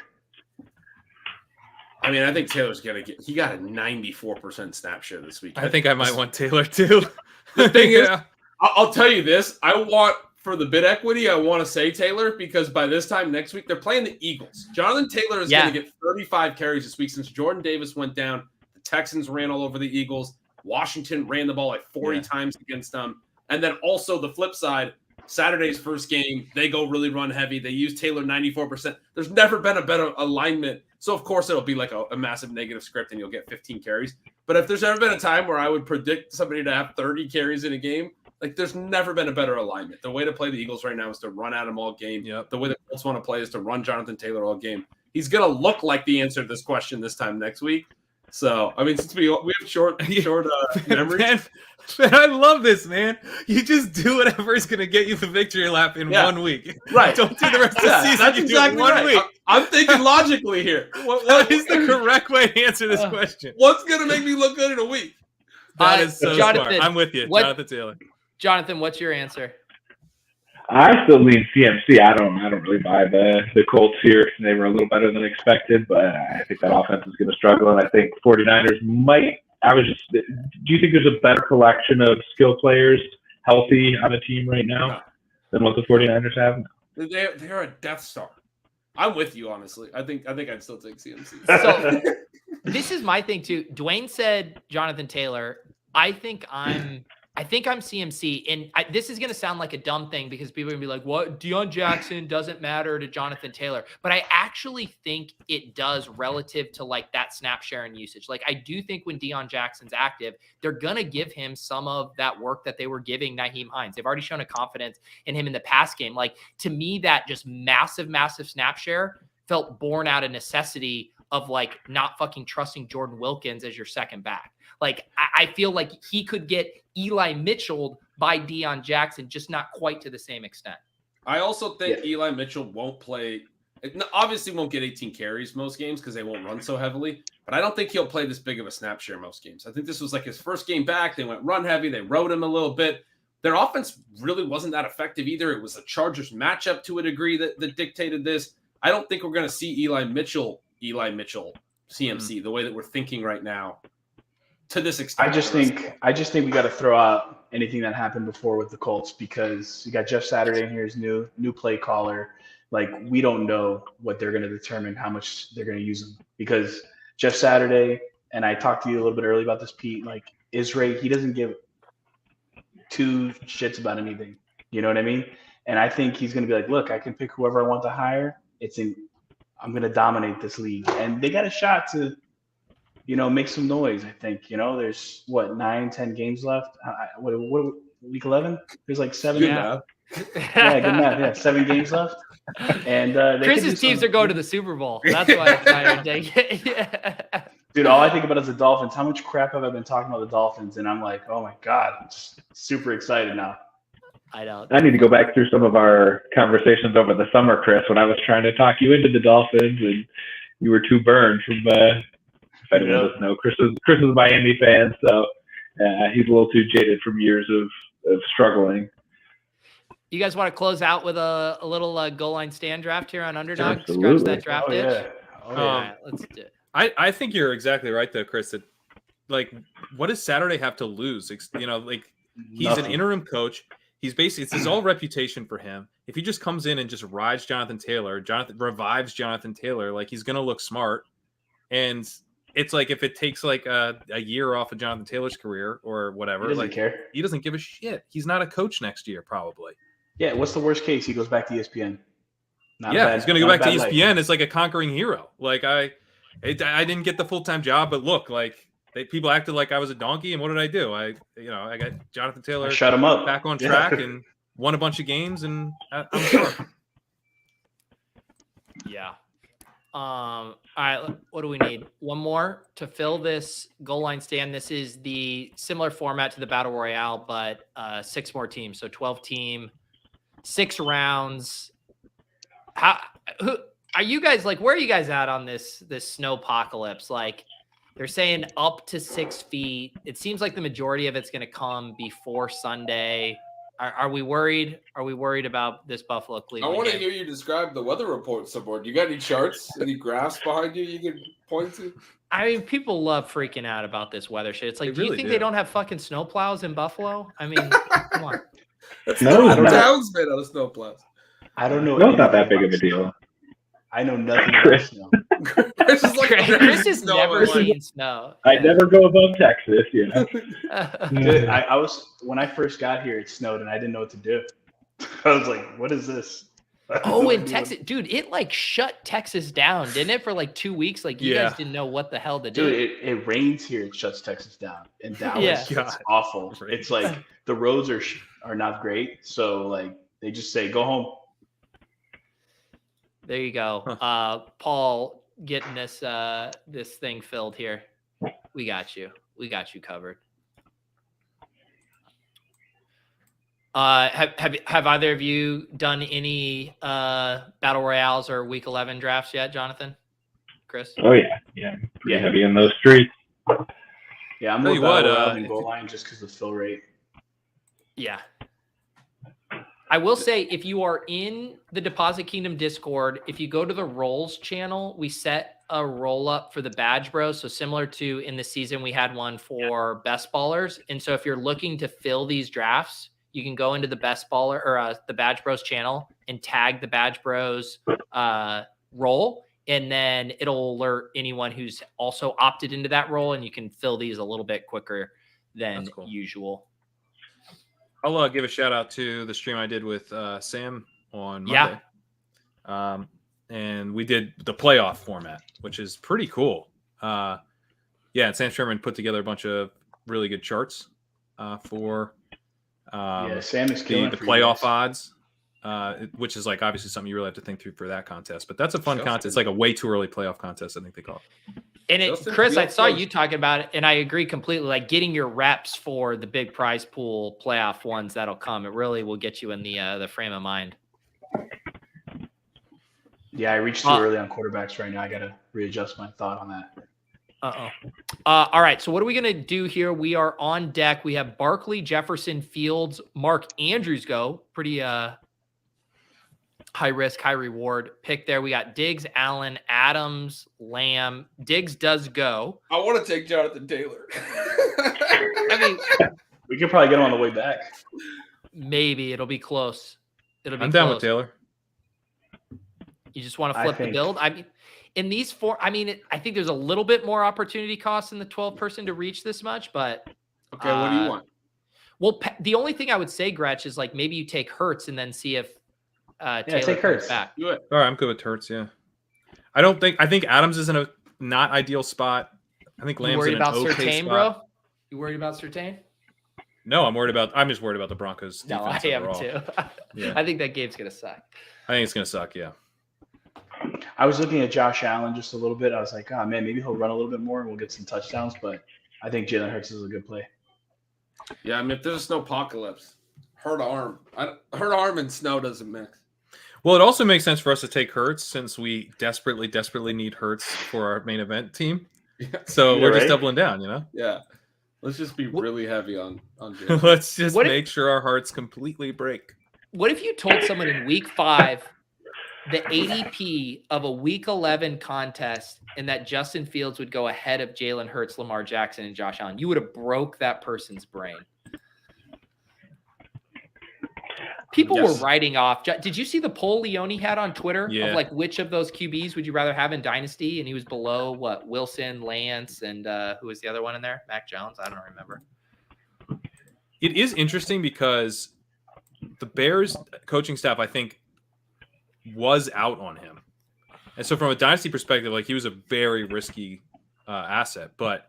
I mean, I think Taylor's going to he got a 94% snap share this week. I think I might want Taylor too. The thing is, I'll tell you this. I want, for the bid equity, I want to say Taylor because by this time next week, they're playing the Eagles. Jonathan Taylor is going to get 35 carries this week since Jordan Davis went down. The Texans ran all over the Eagles. Washington ran the ball like 40 times against them. And then also the flip side, Saturday's first game, they go really run heavy. They use Taylor 94%. There's never been a better alignment. So, of course, it'll be like a massive negative script and you'll get 15 carries. But if there's ever been a time where I would predict somebody to have 30 carries in a game, like there's never been a better alignment. The way to play the Eagles right now is to run at him all game. Yep. The way the Colts want to play is to run Jonathan Taylor all game. He's going to look like the answer to this question this time next week. So, I mean, since we have short memories. Man, I love this, man. You just do whatever is going to get you the victory lap in 1 week. Right. Don't do the rest of the season. That's you exactly do it one week. I'm thinking logically here. What is the correct way to answer this question? What's going to make me look good in a week? That is so Jonathan, smart. I'm with you, Jonathan Taylor. Jonathan, what's your answer? I still lean CMC. I don't really buy the Colts here. They were a little better than expected, but I think that offense is going to struggle, and I think 49ers might. Do you think there's a better collection of skill players healthy on the team right now than what the 49ers have? They're a Death Star. I'm with you, honestly. I think I'd still take CMC. So this is my thing too. Dwayne said Jonathan Taylor. I think I'm CMC, and this is going to sound like a dumb thing because people are going to be like, what? Deion Jackson doesn't matter to Jonathan Taylor. But I actually think it does relative to like that snap share and usage. Like I do think when Deion Jackson's active, they're going to give him some of that work that they were giving Nyheim Hines. They've already shown a confidence in him in the pass game. Like to me, that just massive snap share felt born out of necessity of like not fucking trusting Jordan Wilkins as your second back. Like, I feel like he could get Eli Mitchell by Deion Jackson, just not quite to the same extent. I also think Eli Mitchell won't play. Obviously, won't get 18 carries most games because they won't run so heavily. But I don't think he'll play this big of a snap share most games. I think this was like his first game back. They went run heavy. They rode him a little bit. Their offense really wasn't that effective either. It was a Chargers matchup to a degree that dictated this. I don't think we're going to see Eli Mitchell, CMC, the way that we're thinking right now. To this extent, I just think we got to throw out anything that happened before with the Colts because you got Jeff Saturday here as new play caller. Like we don't know what they're going to determine how much they're going to use him because Jeff Saturday and I talked to you a little bit early about this, Pete. Like he doesn't give two shits about anything. You know what I mean? And I think he's going to be like, look, I can pick whoever I want to hire. I'm going to dominate this league, and they got a shot to. Make some noise. I think. There's 9-10 games left. What week 11? There's like 7. Yeah, good math. Yeah, 7 games left. And Chris's teams are going to the Super Bowl. That's why I'm trying to take it. Yeah. Dude, all I think about is the Dolphins. How much crap have I been talking about the Dolphins? And I'm like, oh my god, I'm just super excited now. I need to go back through some of our conversations over the summer, Chris, when I was trying to talk you into the Dolphins, and you were too burned from. If anyone doesn't know, Chris is a Miami fan, so he's a little too jaded from years of struggling. You guys want to close out with a little goal line stand draft here on Underdog? Absolutely. Scratch that draft itch. Yeah. All right, let's do it. I think you're exactly right, though, Chris. That, what does Saturday have to lose? He's Nothing. an interim coach. He's basically it's his all reputation for him. If he just comes in and just rides revives Jonathan Taylor, he's gonna look smart. And it's like if it takes a year off of Jonathan Taylor's career or whatever, he doesn't care. He doesn't give a shit. He's not a coach next year, probably. Yeah. What's the worst case? He goes back to ESPN. He's gonna go back to ESPN. It's like a conquering hero. I didn't get the full-time job, but look, people acted like I was a donkey, and what did I do? I got Jonathan Taylor shut him up back on track and won a bunch of games, and I'm sure. Yeah. All right. What do we need? One more to fill this goal line stand. This is the similar format to the Battle Royale, but 6 more teams. So 12 team, 6 rounds. Who are you guys where are you guys at on this snowpocalypse? They're saying up to 6 feet. It seems like the majority of it's going to come before Sunday. Are we worried? Are we worried about this Buffalo Cleveland? I want to game? hear you describe the weather report some more. Do you got any charts, any graphs behind you can point to? I mean, people love freaking out about this weather shit. It's like, do you think do. they don't have fucking snowplows in Buffalo? I mean, come on. No, it's not. Town's made out of snowplows. I don't know. No, it's not that big of a deal. I know nothing about snow. Chris has never seen snow. I never go above Texas, Dude, I was when I first got here, it snowed and I didn't know what to do. I was like, "What is this?" In Texas, dude, it shut Texas down, didn't it, for 2 weeks? You guys didn't know what the hell to do. Dude, it rains here. It shuts Texas down. In Dallas, Yeah. it's awful. It's the roads are not great, so they just say go home. There you go. Paul getting this thing filled here. We got you. We got you covered. Have either of you done any battle royales or week 11 drafts yet, Jonathan? Chris? Oh yeah. Pretty heavy in those streets. Yeah, I'm more battle than goal line just because of the fill rate. Yeah. I will say, if you are in the Deposit Kingdom Discord, if you go to the Rolls channel, we set a roll up for the Badge Bros. So similar to in the season, we had one for Best Ballers. And so if you're looking to fill these drafts, you can go into the Best Baller or the Badge Bros channel and tag the Badge Bros roll. And then it'll alert anyone who's also opted into that role, and you can fill these a little bit quicker than usual. I'll give a shout out to the stream I did with Sam on Monday. And we did the playoff format, which is pretty cool. And Sam Sherman put together a bunch of really good charts for Sam is killing the playoff odds, which is obviously something you really have to think through for that contest. But that's a fun contest. It's a way too early playoff contest, I think they call it. And Chris, I saw you talking about it, and I agree completely. Getting your reps for the big prize pool playoff ones that'll come, it really will get you in the frame of mind. Yeah, I reached too early on quarterbacks right now. I got to readjust my thought on that. All right. So what are we going to do here? We are on deck. We have Barkley, Jefferson, Fields, Mark Andrews go. Pretty high risk, high reward pick there. We got Diggs, Allen, Adams, Lamb. Diggs does go. I want to take Jonathan Taylor. I mean, we could probably get him on the way back. Maybe it'll be close. I'm down with Taylor. You just want to flip the build. I mean, in these four, I think there's a little bit more opportunity cost in the 12 person to reach this much, but okay, what do you want? Well, the only thing I would say, Gretch, is like maybe you take Hurts and then see if Taylor take comes Hurts back. Do it. All right, I'm good with Hurts. Yeah, I think Adams is in a not ideal spot. I think Lamb's in an okay spot. Bro? You worried about Surtain? No, I'm just worried about the Broncos. No, I am too. Yeah. I think that game's gonna suck. I think it's gonna suck. Yeah. I was looking at Josh Allen just a little bit. I was like, oh man, maybe he'll run a little bit more and we'll get some touchdowns. But I think Jalen Hurts is a good play. Yeah, I mean, if there's a snowpocalypse, hurt arm and snow doesn't mix. Well, it also makes sense for us to take Hurts since we desperately need Hurts for our main event team. Yeah. So we're just doubling down, Yeah. Let's just be really heavy on Jalen. Let's just make sure our hearts completely break. What if you told someone in week 5 the ADP of a week 11 contest and that Justin Fields would go ahead of Jalen Hurts, Lamar Jackson, and Josh Allen? You would have broke that person's brain. People were writing off. Did you see the poll Leone had on Twitter of like which of those QBs would you rather have in Dynasty? And he was below Wilson, Lance, and who was the other one in there? Mac Jones? I don't remember. It is interesting because the Bears coaching staff, I think, was out on him. And so from a Dynasty perspective, like he was a very risky asset. But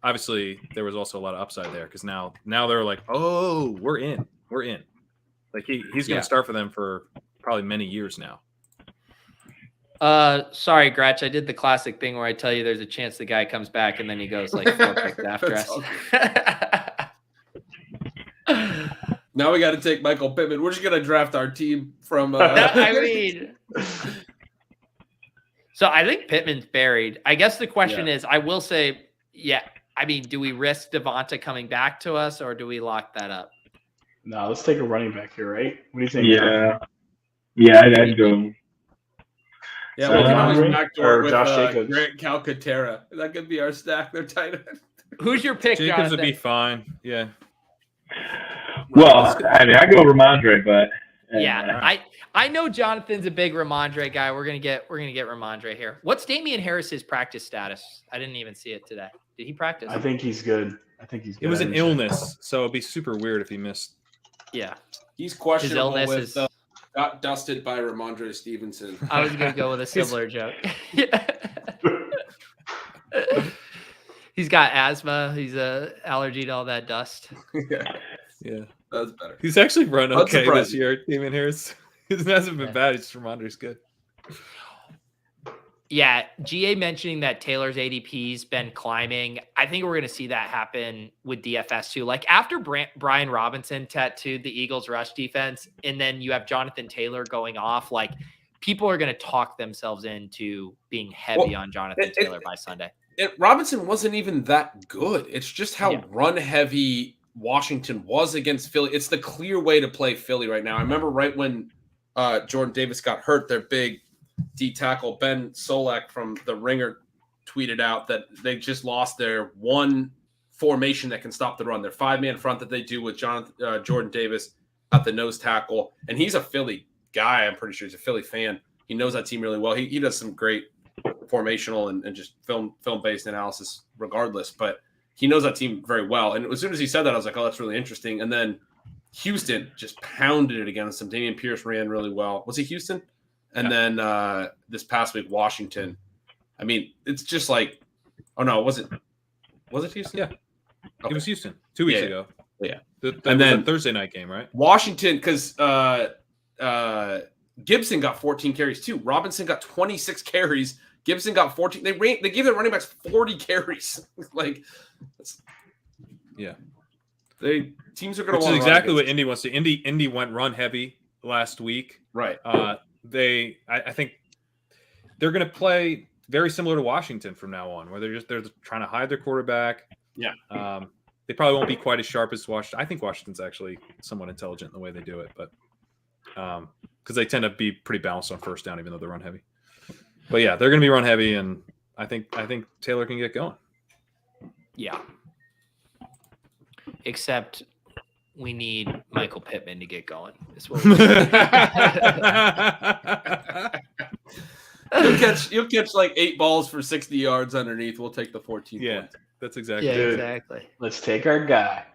obviously there was also a lot of upside there because now they're like, oh, we're in. Like he's going to start for them for probably many years now. Sorry, Gretch. I did the classic thing where I tell you there's a chance the guy comes back and then he goes like 4 picks after us. Now we got to take Michael Pittman. We're just going to draft our team from. So I think Pittman's buried. I guess the question is, I will say, do we risk Devonta coming back to us or do we lock that up? No, let's take a running back here, right? What do you think? Yeah, I'd go. Yeah, we can always backdoor with Grant Calcaterra. That could be our stack. They're tight end. Who's your pick, Jacobs Jonathan? would be fine. Yeah. Well, I go Ramondre, but I know Jonathan's a big Ramondre guy. We're gonna get Ramondre here. What's Damian Harris's practice status? I didn't even see it today. Did he practice? I think he's good. It was an illness, so it'd be super weird if he missed. Yeah, he's questionable. His illness with got dusted by Ramondre Stevenson. I was gonna go with a similar joke. He's got asthma. He's allergy to all that dust. Yeah, that's better. He's actually run okay this year. Damian Harris. It hasn't been bad. It's just Ramondre's good. Yeah, GA mentioning that Taylor's ADP's been climbing. I think we're going to see that happen with DFS too. Like after Brian Robinson tattooed the Eagles rush defense, and then you have Jonathan Taylor going off, like people are going to talk themselves into being heavy on Jonathan Taylor by Sunday. Robinson wasn't even that good. It's just how run heavy Washington was against Philly. It's the clear way to play Philly right now. I remember right when Jordan Davis got hurt, their big D tackle Ben Solak from the Ringer tweeted out that they just lost their one formation that can stop the run. Their 5-man front that they do with Jordan Davis at the nose tackle. And he's a Philly guy. I'm pretty sure he's a Philly fan. He knows that team really well. He does some great formational and just film-based analysis regardless. But he knows that team very well. And as soon as he said that, I was like, oh, that's really interesting. And then Houston just pounded it against him. Damian Pierce ran really well. Was he Houston? And then this past week, Washington. I mean, it's just like, oh no, was it Houston? Yeah, okay. It was Houston 2 weeks ago. Yeah, and then Thursday night game, right? Washington, because Gibson got 14 carries too. Robinson got 26 carries. Gibson got 14. They gave their running backs 40 carries. Teams are going to want. Which is exactly what Indy wants to. Indy went run heavy last week. Right. I think they're going to play very similar to Washington from now on, where they're trying to hide their quarterback. Yeah. They probably won't be quite as sharp as Washington. I think Washington's actually somewhat intelligent in the way they do it, but because they tend to be pretty balanced on first down, even though they're run heavy. But yeah, they're going to be run heavy, and I think Taylor can get going. Yeah. Except we need Michael Pittman to get going. Is what You'll catch like 8 balls for 60 yards underneath. We'll take the 14 Yeah, points. that's exactly. Yeah, it. exactly. Let's take our guy.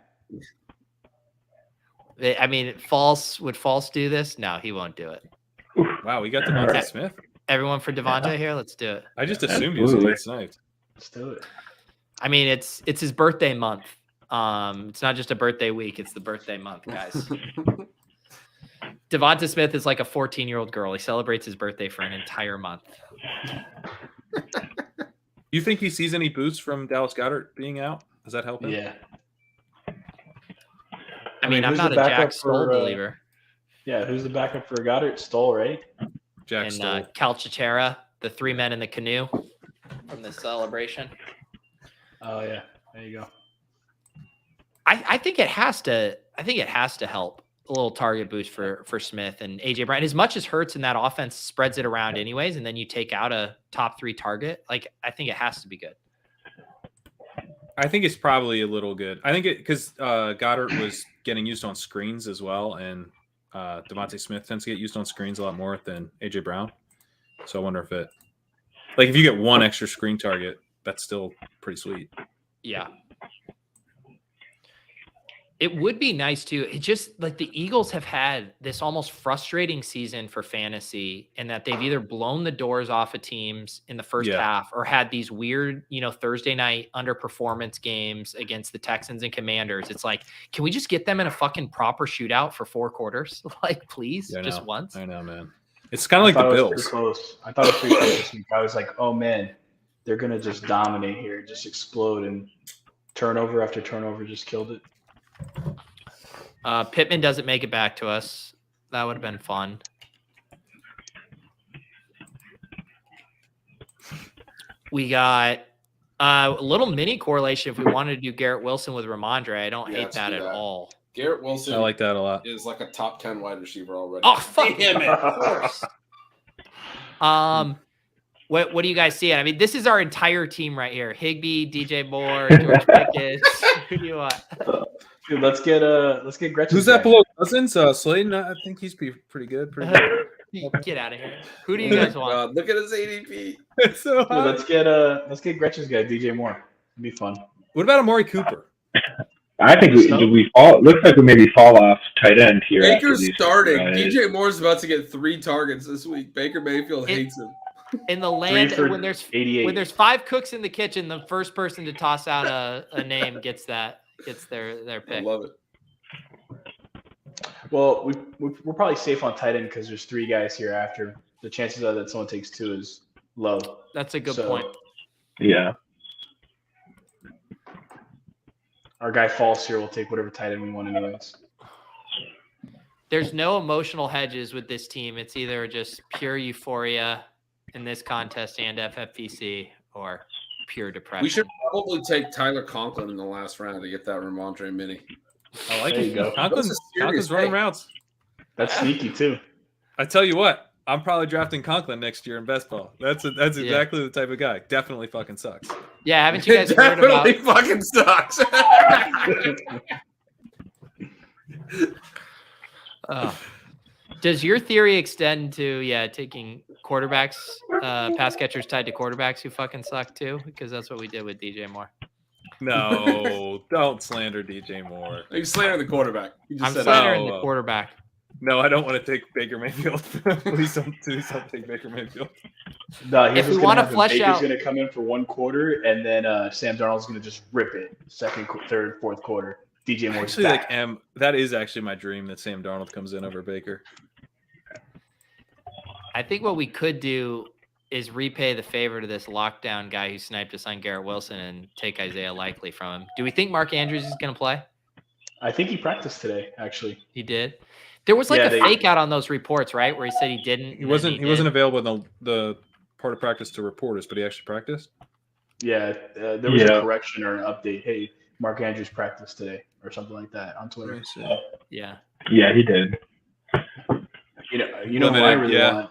I mean, would False do this? No, he won't do it. Wow, we got Devontae Smith. Everyone for Devontae here? Let's do it. I just assumed he was going to get sniped. Let's do it. I mean, it's his birthday month. It's not just a birthday week; it's the birthday month, guys. Devonta Smith is like a 14-year-old girl. He celebrates his birthday for an entire month. You think he sees any boost from Dallas Goedert being out? Does that help him? Yeah. I mean, I'm who's not the a backup Jack Stoll for, believer. Yeah, who's the backup for Goddard? Stoll, right? Jack And Stoll. Calcaterra, the 3 men in the canoe from the celebration. Oh yeah, there you go. I think it has to. I think it has to help a little target boost for Smith and AJ Brown. As much as Hurts in that offense spreads it around anyways, and then you take out a top 3 target. Like I think it has to be good. I think it's probably a little good. I think it because Goddard was getting used on screens as well, and Devontae Smith tends to get used on screens a lot more than AJ Brown. So I wonder if if you get one extra screen target, that's still pretty sweet. Yeah. It would be nice too. It just like the Eagles have had this almost frustrating season for fantasy in that they've either blown the doors off of teams in the first half or had these weird, Thursday night underperformance games against the Texans and Commanders. It's like, can we just get them in a fucking proper shootout for 4 quarters? Like, please, just once. I know, man. It's kind of like the Bills. Close. I thought it was pretty close this week. I was like, oh man, they're gonna just dominate here, just explode, and turnover after turnover just killed it. Pittman doesn't make it back to us. That would have been fun. We got a little mini correlation if we wanted to do Garrett Wilson with Ramondre. I don't hate that at all. Garrett Wilson I like that a lot. is like a top 10 wide receiver already. Oh, fuck him, of course. What do you guys see? I mean, this is our entire team right here. Higbee, DJ Moore, George Pickens. Who do you want? Dude, let's get Gretchen. Who's that below Cousins? Slayton? I think he's pretty good. Get out of here. Who do you guys want? Look at his ADP. It's so high. Let's get Gretchen's guy, DJ Moore. It'd be fun. What about Amari Cooper? I think we fall. Looks like we maybe fall off tight end here. Baker's starting. DJ Moore's about to get 3 targets this week. Baker Mayfield hates him. In the land when there's 88. 5 cooks in the kitchen, the first person to toss out a name gets their pick. I love it. Well, we're probably safe on tight end because there's 3 guys here after. The chances are that someone takes 2 is low. That's a good point. Yeah. Our guy False here will take whatever tight end we want anyways. There's no emotional hedges with this team. It's either just pure euphoria in this contest and FFPC or pure depression. We should probably take Tyler Conklin in the last round to get that Ramondre mini. I like There it. you go. Conklin's running routes. That's sneaky too. I tell you what, I'm probably drafting Conklin next year in best ball. That's exactly the type of guy. Definitely fucking sucks. Yeah, haven't you guys heard about? Definitely fucking sucks. Does your theory extend to taking quarterbacks, pass catchers tied to quarterbacks who fucking suck too? Because that's what we did with DJ Moore. No, don't slander DJ Moore. You slandering the quarterback. I'm slandering the quarterback. No, I don't want to take Baker Mayfield. Please don't take Baker Mayfield. No, if we want to flesh out, Baker's going to come in for 1 quarter, and then Sam Darnold's going to just rip it second, third, fourth quarter. DJ Moore's actually back. that is actually my dream that Sam Darnold comes in over Baker. I think what we could do is repay the favor to this lockdown guy who sniped us on Garrett Wilson and take Isaiah Likely from him. Do we think Mark Andrews is going to play? I think he practiced today, actually. He did. There was a fake out on those reports, right? Where he said he didn't. He wasn't available in the part of practice to reporters, but he actually practiced. Yeah, there was a correction or an update. Hey, Mark Andrews practiced today or something like that on Twitter. Yeah. Yeah, he did. You know who I really want?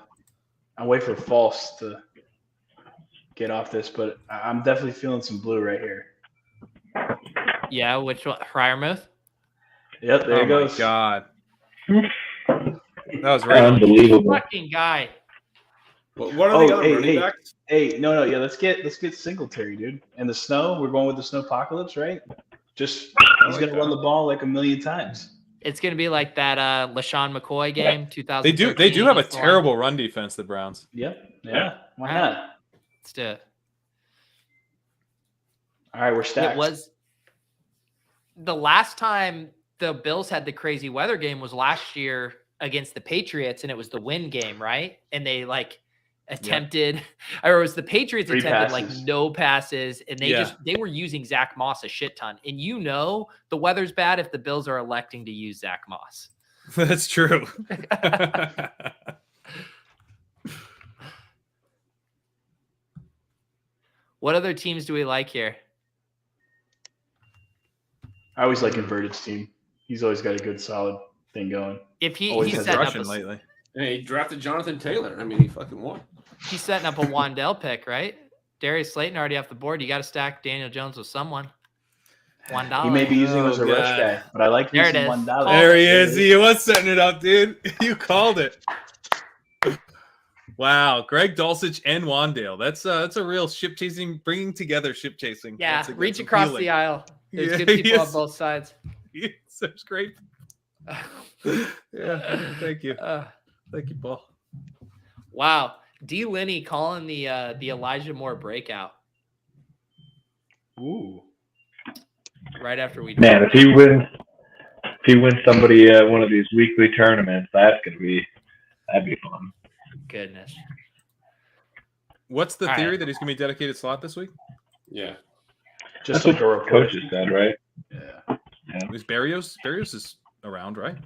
I'm waiting for False to get off this, but I'm definitely feeling some blue right here. Yeah, which one? Fryermuth? Yep, there it goes. Oh, my God. That was right. Unbelievable. Fucking guy. What are the other running backs? Hey, no, yeah, let's get Singletary, dude. And the snow, we're going with the snowpocalypse, right? He's gonna run the ball like a million times. It's gonna be like that LaShawn McCoy game, 2000. They do have a terrible run defense, the Browns. Yep. Yeah. Why not? Let's do it. All right, we're stacked. It was the last time the Bills had the crazy weather game was last year against the Patriots, and it was the win game, right? And they attempted, or it was the Patriots attempted no passes, and they were using Zach Moss a shit ton. And the weather's bad if the Bills are electing to use Zach Moss. That's true. What other teams do we like here? I always like Inverted's team. He's always got a good, solid thing going. If he's setting up lately. Hey, he drafted Jonathan Taylor. I mean, he fucking won. He's setting up a Wandell pick, right? Darius Slayton already off the board. You got to stack Daniel Jones with someone. $1. He may be using him as a rush guy, but I like using $1. There he is. He was setting it up, dude. You called it. Wow, Greg Dulcich and Wandale. That's a real ship chasing, bringing together ship chasing. Yeah, reach across the aisle. There's good people on both sides. That's great. Yeah, thank you. Thank you, Paul. Wow. D. Linney calling the Elijah Moore breakout. Ooh. Right after we if he wins somebody one of these weekly tournaments, that'd be fun. Goodness. What's the theory that he's gonna be dedicated slot this week? Yeah. Just that's what coaches said, right? Yeah. Is Barrios is around, right?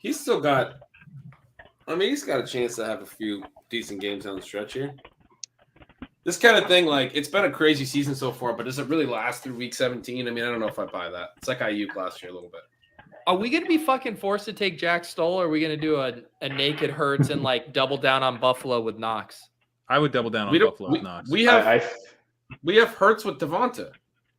He's still got he's got a chance to have a few decent games down the stretch here. This kind of thing, it's been a crazy season so far, but does it really last through week 17? I mean, I don't know if I buy that. It's like Ayuk last year a little bit. Are we going to be fucking forced to take Jack Stoll, or are we going to do a naked Hurts and double down on Buffalo with Knox? I would double down on Buffalo with Knox. We have Hurts with Devonta.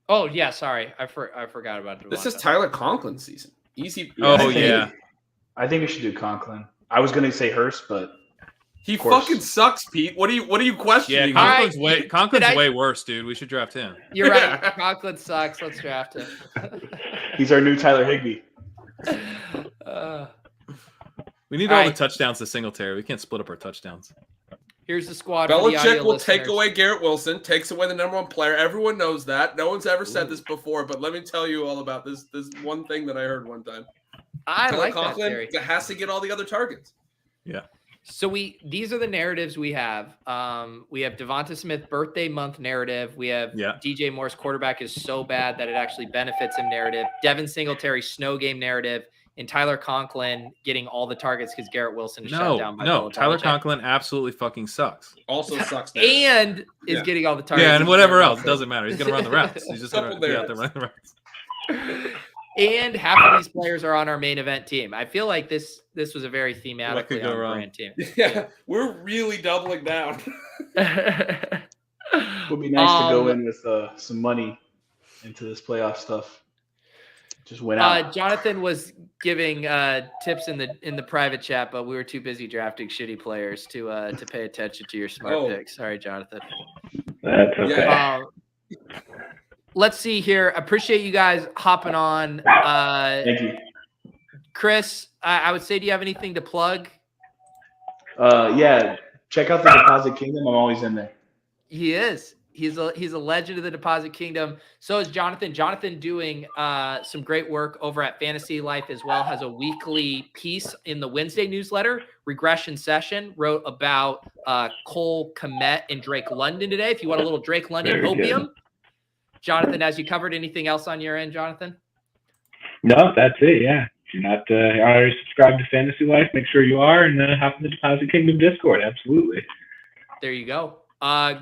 Oh yeah, sorry, I forgot about Devonta. This is Tyler Conklin's season. Easy. I think we should do Conklin. I was going to say Hurst, but he fucking sucks, Pete. What are you questioning? Yeah, Conklin's way worse, dude. We should draft him. You're right. Conklin sucks. Let's draft him. He's our new Tyler Higbee. We need all the touchdowns to Singletary. We can't split up our touchdowns. Here's the squad. Belichick will take away Garrett Wilson, takes away the number one player. Everyone knows that. No one's ever said this before, but let me tell you all about this one thing that I heard one time. I like Conklin that theory. Has to get all the other targets. Yeah. So these are the narratives we have. We have Devonta Smith birthday month narrative. We have DJ Moore's quarterback is so bad that it actually benefits him narrative. Devin Singletary snow game narrative, and Tyler Conklin getting all the targets because Garrett Wilson is shut down by Tyler Conklin absolutely fucking sucks. Also sucks. And is getting all the targets. Yeah, and whatever else. It doesn't matter. He's going to run the routes. He's just going to be out there running the routes. And half of these players are on our main event team. I feel like this was a very thematically on brand team. Yeah, we're really doubling down. It would be nice to go in with some money into this playoff stuff. Just went out. Jonathan was giving tips in the private chat, but we were too busy drafting shitty players to pay attention to your smart picks. Sorry, Jonathan. That's okay. Let's see here. Appreciate you guys hopping on. Thank you. Chris, I would say, do you have anything to plug? Yeah. Check out the Deposit Kingdom. I'm always in there. He is. He's a legend of the Deposit Kingdom. So is Jonathan. Jonathan doing some great work over at Fantasy Life as well. Has a weekly piece in the Wednesday newsletter. Regression Session wrote about Cole Kmet and Drake London today. If you want a little Drake London opium. Jonathan, has you covered anything else on your end, Jonathan? No, that's it. Yeah. if you're not already subscribed to Fantasy Life, make sure you are, and hop in the Deposit Kingdom Discord. Absolutely. There you go.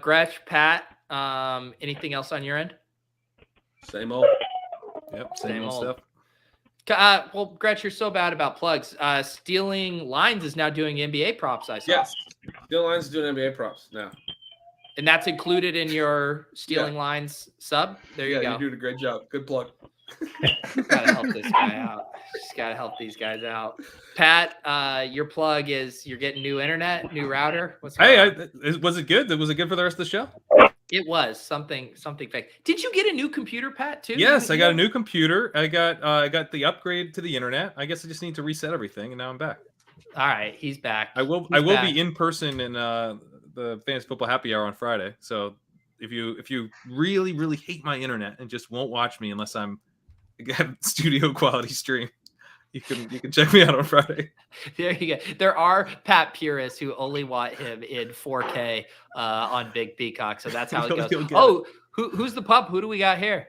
Gretch, Pat, anything else on your end? Same old. Yep, Same same old old. stuff. Well, Gretch, you're so bad about plugs. Stealing Lines is now doing NBA props, I saw. Yes. Steel Lines is doing NBA props now. And that's included in your Stealing Lines sub? There you go. You're doing a great job. Good plug. Gotta help this guy out. Just gotta help these guys out. Pat, your plug is you're getting new internet, new router. What's going on? Was it good? Was it good for the rest of the show? It was something fake. Did you get a new computer, Pat? Too? Yes, I got a new computer. I got the upgrade to the internet. I guess I just need to reset everything, and now I'm back. All right, he's back. I will be in person in the Fantasy Football Happy Hour on Friday. So if you really hate my internet and just won't watch me unless I'm have studio quality stream, you can check me out on Friday. There you go. There are Pat purists who only want him in 4K on Big Peacock. So that's how it goes. Oh, who's the pup? Who do we got here?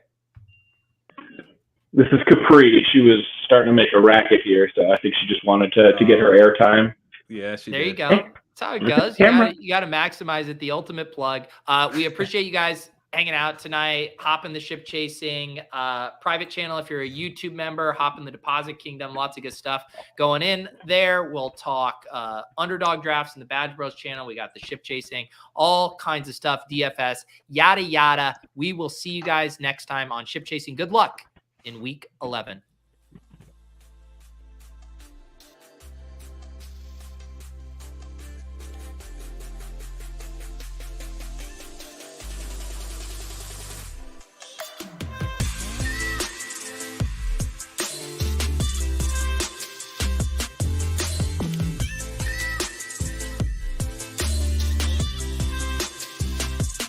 This is Capri. She was starting to make a racket here, so I think she just wanted to get her airtime. Yeah, there you go. That's how it goes. You got to maximize it. The ultimate plug. We appreciate you guys hanging out tonight. Hop in the Ship Chasing private channel. If you're a YouTube member, hop in the Deposit Kingdom. Lots of good stuff going in there. We'll talk Underdog drafts in the Badge Bros channel. We got the Ship Chasing, all kinds of stuff, DFS, yada, yada. We will see you guys next time on Ship Chasing. Good luck in week 11.